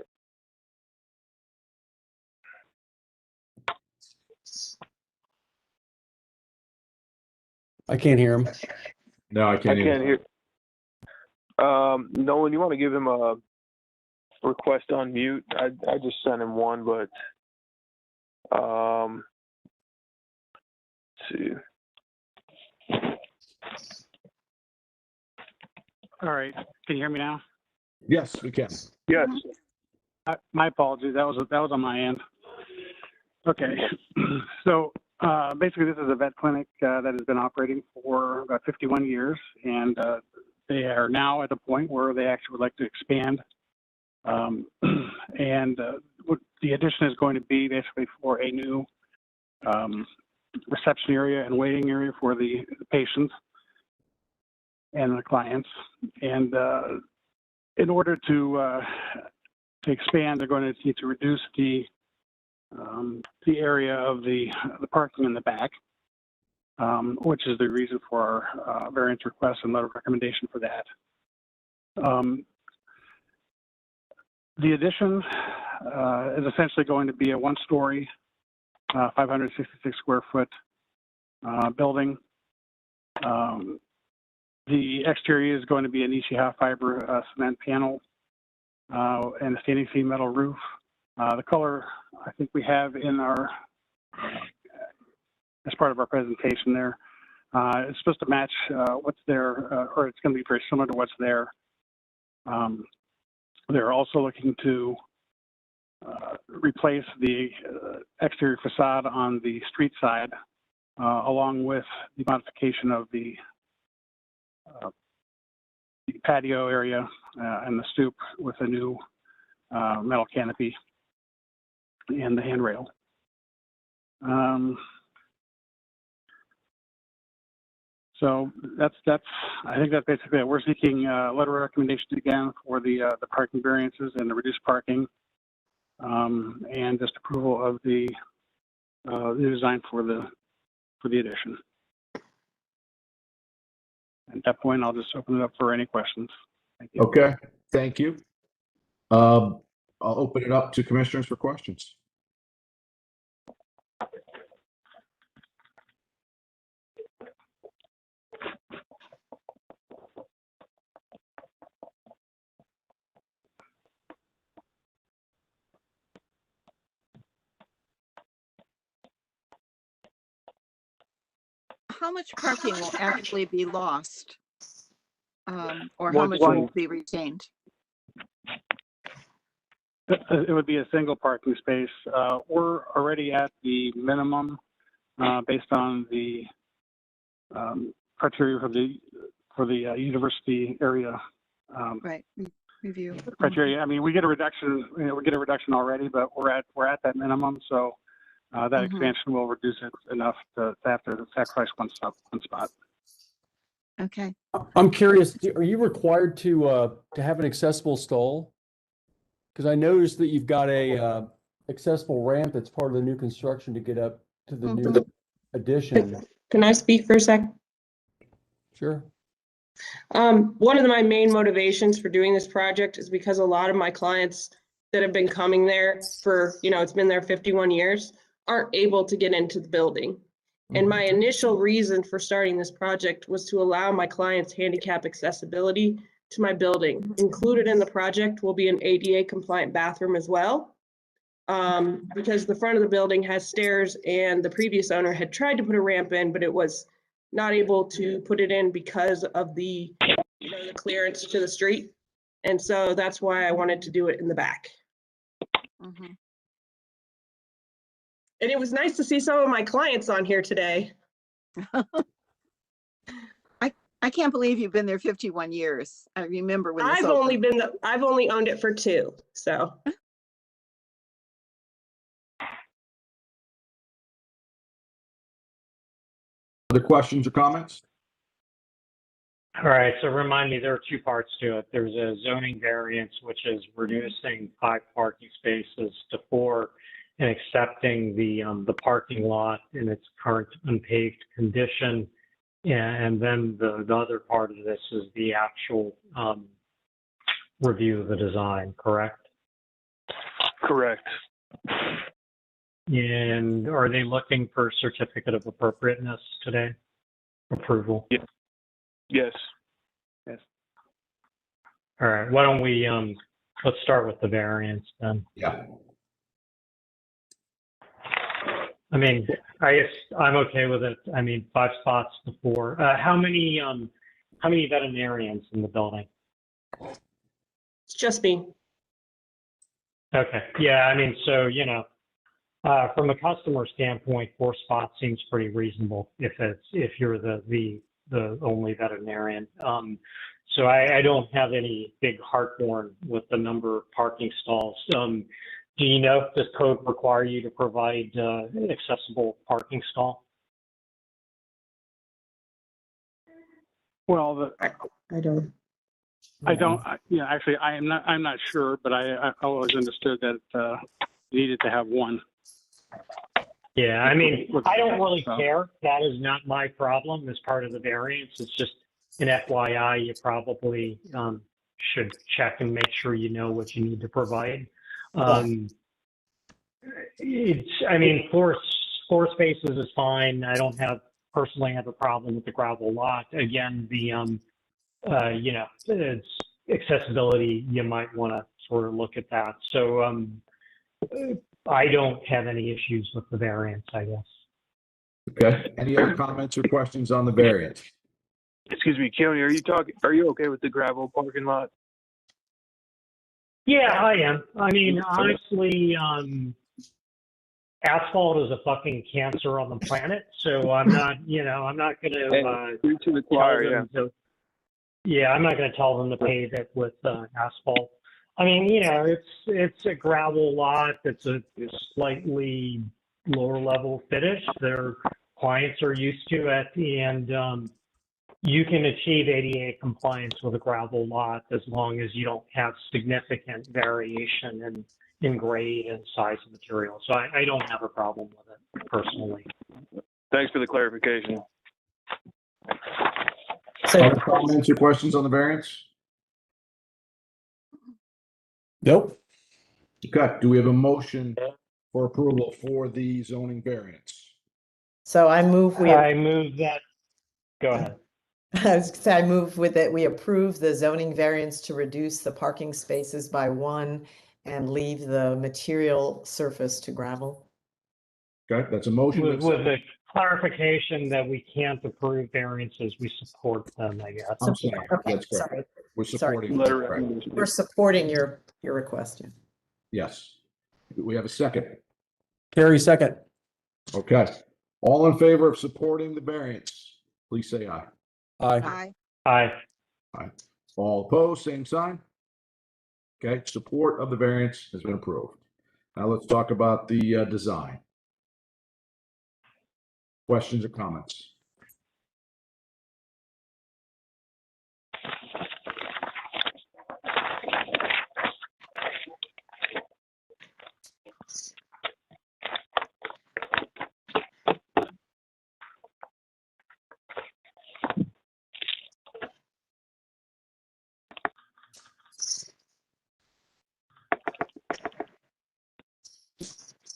I can't hear him. No, I can't hear. Nolan, you want to give him a request on mute? I just sent him one, but let's see. All right. Can you hear me now? Yes, we can. Yes. My apologies. That was on my end. Okay. So basically, this is a vet clinic that has been operating for about 51 years, and they are now at the point where they actually would like to expand. And what the addition is going to be basically for a new reception area and waiting area for the patients and the clients. And in order to expand, they're going to need to reduce the area of the parking in the back, which is the reason for our variance request and letter of recommendation for that. The addition is essentially going to be a 1-story, 566 square foot building. The exterior is going to be an Nichia fiber cement panel and a standing seam metal roof. The color I think we have in our as part of our presentation there. It's supposed to match what's there, or it's going to be very similar to what's there. They're also looking to replace the exterior facade on the street side, along with the modification of the patio area and the stoop with a new metal canopy and the handrail. So that's I think that's basically it. We're seeking letter of recommendation again for the parking variances and the reduced parking, and just approval of the new design for the addition. At that point, I'll just open it up for any questions. Thank you. Okay, thank you. I'll open it up to commissioners for questions. How much parking will actually be lost? Or how much will be retained? It would be a single parking space. We're already at the minimum based on the criteria for the university area. Right. Review Criteria. I mean, we get a reduction. We get a reduction already, but we're at that minimum. So that expansion will reduce it enough to have to sacrifice one spot. Okay. I'm curious, are you required to have an accessible stall? Because I noticed that you've got a accessible ramp that's part of the new construction to get up to the new addition. Can I speak for a sec? Sure. One of my main motivations for doing this project is because a lot of my clients that have been coming there for, it's been there 51 years, aren't able to get into the building. And my initial reason for starting this project was to allow my clients handicap accessibility to my building. Included in the project will be an ADA compliant bathroom as well. Because the front of the building has stairs and the previous owner had tried to put a ramp in, but it was not able to put it in because of the, the clearance to the street. And so that's why I wanted to do it in the back. And it was nice to see some of my clients on here today. I can't believe you've been there 51 years. I remember when I've only owned it for 2, so. Other questions or comments? All right, so remind me, there are 2 parts to it. There's a zoning variance, which is reducing 5 parking spaces to 4 and accepting the parking lot in its current unpaved condition. And then the other part of this is the actual review of the design, correct? Correct. And are they looking for certificate of appropriateness today? Approval? Yes. Yes. Yes. All right, why don't we, let's start with the variance then. Yeah. I mean, I guess I'm okay with it. I mean, 5 spots to 4. How many veterinarians in the building? It's just me. Okay, yeah, I mean, so, from a customer standpoint, 4 spots seems pretty reasonable if you're the only veterinarian. So I don't have any big heartburn with the number of parking stalls. Do you know if this code require you to provide an accessible parking stall? Well, I don't. Actually, I'm not sure, but I always understood that you needed to have one. Yeah, I mean, I don't really care. That is not my problem as part of the variance. It's just an FYI, you probably should check and make sure you know what you need to provide. I mean, 4 spaces is fine. I don't personally have a problem with the gravel lot. Again, it's accessibility, you might want to sort of look at that. So I don't have any issues with the variance, I guess. Okay. Any other comments or questions on the variance? Excuse me, Keone, are you okay with the gravel parking lot? Yeah, I am. I mean, honestly, asphalt is a fucking cancer on the planet, so I'm not, I'm not going to to the choir, I'm not going to tell them to pave it with asphalt. I mean, it's a gravel lot. It's a slightly lower level finish. Their clients are used to it, and you can achieve ADA compliance with a gravel lot as long as you don't have significant variation in grade and size of material. So I don't have a problem with it personally. Thanks for the clarification. Other comments or questions on the variance? Nope. Okay, do we have a motion for approval for the zoning variance? So I move, I move that, go ahead. I was gonna say, I move with it, we approve the zoning variance to reduce the parking spaces by 1 and leave the material surface to gravel. Okay, that's a motion. With the clarification that we can't approve variances, we support them, I guess. I'm sorry, Okay, that's correct. sorry. We're supporting. We're supporting your request. Yeah. Yes. Do we have a second? Carrie, second. Okay. All in favor of supporting the variance, please say aye. Aye. Aye. Aye. All opposed, same sign. Okay, support of the variance has been approved. Now let's talk about the design. Questions or comments?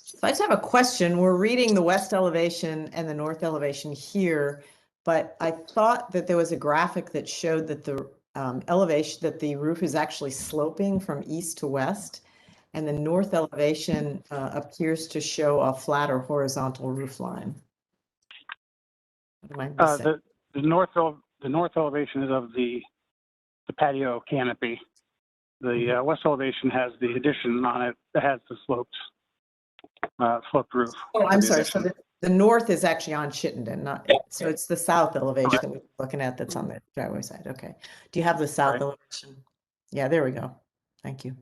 So I just have a question. We're reading the west elevation and the north elevation here, but I thought that there was a graphic that showed that the elevation, that the roof is actually sloping from east to west, and the north elevation appears to show a flat or horizontal roof line. What am I missing? The north elevation is of the patio canopy. The west elevation has the addition on it that has the sloped roof. Oh, I'm sorry. So the north is actually on Chittenden, not, so it's the south elevation that we're looking at that's on the driveway side. Okay. Do you have the south elevation? Yeah, there we go. Thank you.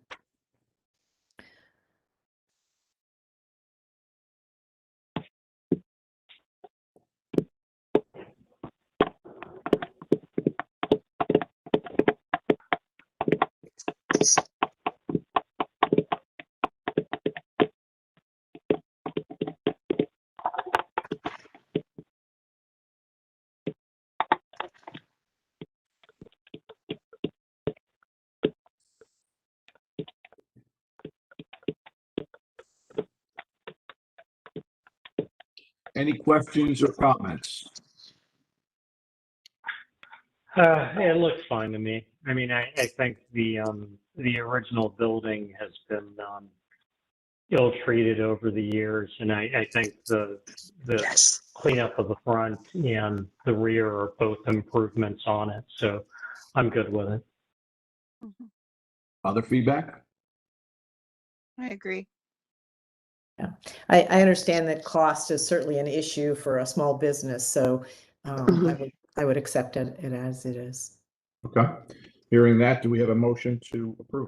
Any questions or comments? It looks fine to me. I mean, I think the original building has been ill-treated over the years, and I think the cleanup of the front and the rear are both improvements on it. So I'm good with it. Other feedback? I agree. Yeah, I understand that cost is certainly an issue for a small business, so I would accept it as it is. Okay. Hearing that, do we have a motion to approve?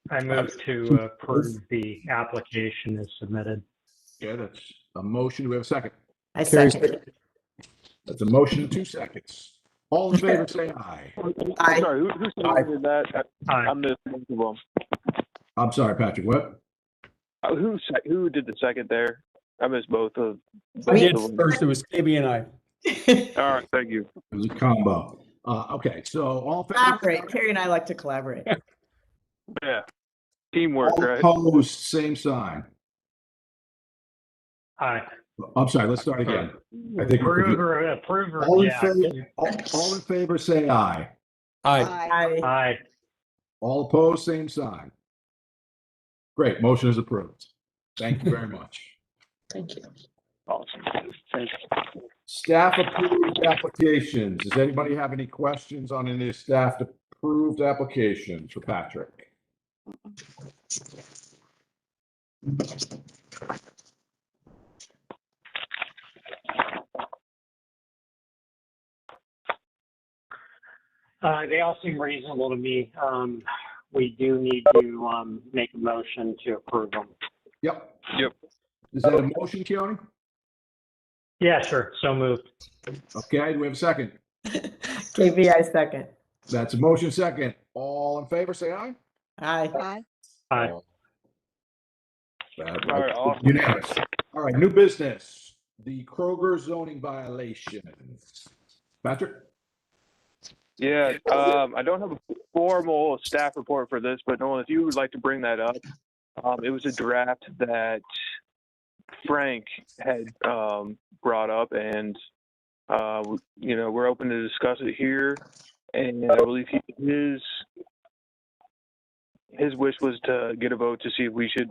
I move to approve the application as submitted. Yeah, that's a motion. Do we have a second? I second. That's a motion in 2 seconds. All in favor, say aye. Aye. Sorry, who seconded that? I missed both of them. I'm sorry, Patrick, what? Who did the second there? I missed both of Yes, them. first it was KB and I. All right, thank you. It was a combo. Okay, so all in favor? Collaborate. Carrie and I like to collaborate. Yeah, teamwork, All right? opposed, same sign. Aye. I'm sorry, let's start again. I think we're confused. Approver, All in yeah. favor, all in favor, say aye. Aye. Aye. All opposed, same sign. Great, motion is approved. Thank you very much. Thank you. Awesome. Thanks. Staff approved applications. Does anybody have any questions on any staff approved applications for Patrick? They all seem reasonable to me. We do need to make a motion to approve them. Yep. Yep. Is that a motion, Keone? Yeah, sure. So moved. Okay, do we have a second? KBI second. That's a motion second. All in favor, say aye. Aye. Aye. Aye. That All right, awesome. unanimous. All right, new business. The Kroger zoning violations. Patrick? Yeah, I don't have a formal staff report for this, but Nolan, if you would like to bring that up, it was a draft that Frank had brought up, and we're open to discuss it here. And I believe his wish was to get a vote to see if we should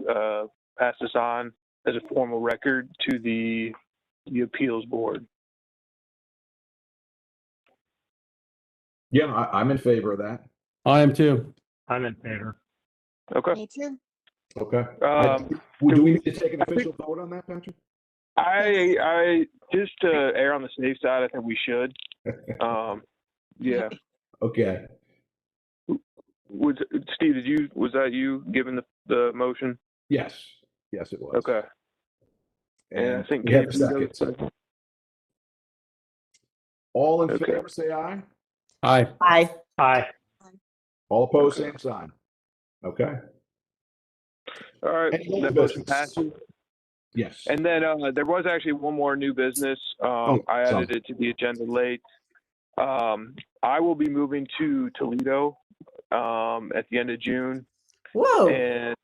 pass this on as a formal record to the appeals board. Yeah, I'm in favor of that. I am too. I'm in favor. Okay. Me too. Okay. Do we need to take an official vote on that, Patrick? I just to err on the safe side, I think we should. Yeah. Okay. Steve, was that you giving the motion? Yes. Yes, it was. Okay. And I think we have a KP second. All in Okay. favor, say aye. Aye. Aye. Aye. All opposed, same sign. Okay. All right. Any new That motion business? passes. Yes. And then there was actually one more new business. I added it to the agenda late. I will be moving to Toledo at the end of June. Whoa. And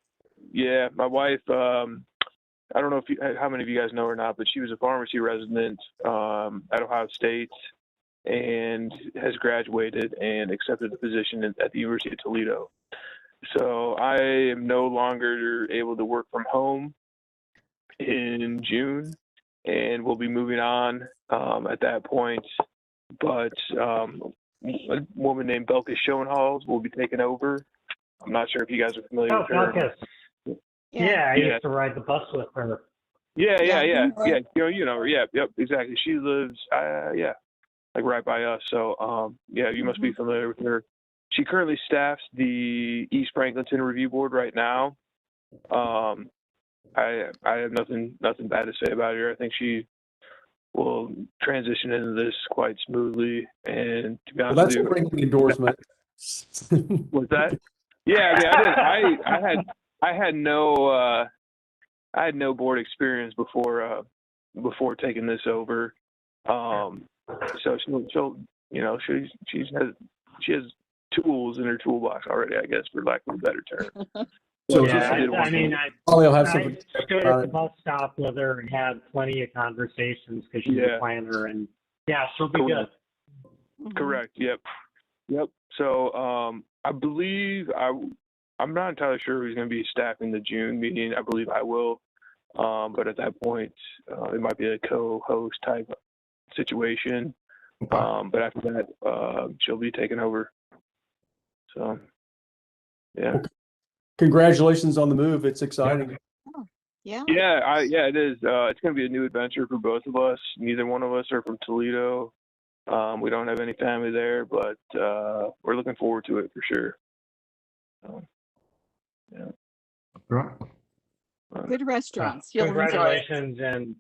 yeah, my wife, I don't know how many of you guys know or not, but she was a pharmacy resident at Ohio State and has graduated and accepted the position at the University of Toledo. So I am no longer able to work from home in June, and we'll be moving on at that point. But a woman named Belka Schoenhals will be taking over. I'm not sure if you guys are familiar with her. Belka. Yeah, I used to ride the bus with her. Yeah. You know her. Yeah, yep, exactly. She lives, like right by us. So, you must be familiar with her. She currently staffs the East Franklinton Review Board right now. I have nothing bad to say about her. I think she will transition into this quite smoothly. And to be honest That's with a you, ringing endorsement. what's that? Yeah, I mean, I had no board experience before taking this over. So she has tools in her toolbox already, I guess, for lack of a better term. So yeah, I mean, I stood at the bus stop with her and had plenty of conversations because she's a planner, and yeah, she'll be good. Correct. Yep. So I believe I'm not entirely sure who's going to be staffing the June meeting. I believe I will, but at that point, it might be a co-host type situation. But after that, she'll be taking over. So, yeah. Okay. Congratulations on the move. It's exciting. Yeah. Yeah, it is. It's going to be a new adventure for both of us. Neither one of us are from Toledo. We don't have any family there, but we're looking forward to it for sure. Yeah. Right. Good restaurants. You'll enjoy it. Congratulations, and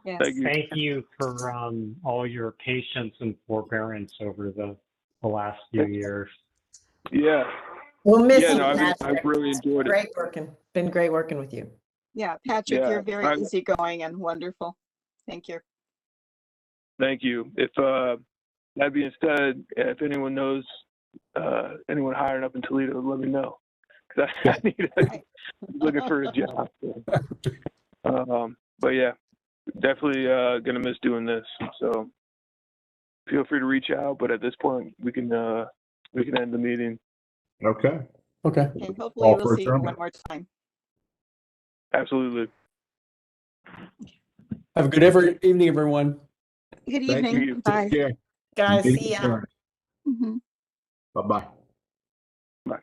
Yes. thank you for all your patience and forbearance over the last few years. Yeah. We'll miss you, I've Patrick. really enjoyed it. Been great working with you. Yeah, Patrick, Yeah, you're very easygoing and wonderful. Thank you. Thank you. If that being said, if anyone knows anyone hiring up in Toledo, let me know. 'Cause I'm looking for a job. But yeah, definitely gonna miss doing this. So feel free to reach out. But at this point, we can end the meeting. Okay. Okay. And hopefully we'll see you one more time. Absolutely. Have a good evening, everyone. Good Thank evening. you. Bye. Take care. Guys, Meeting see ya. adjourned. Mhm. Bye-bye. Bye.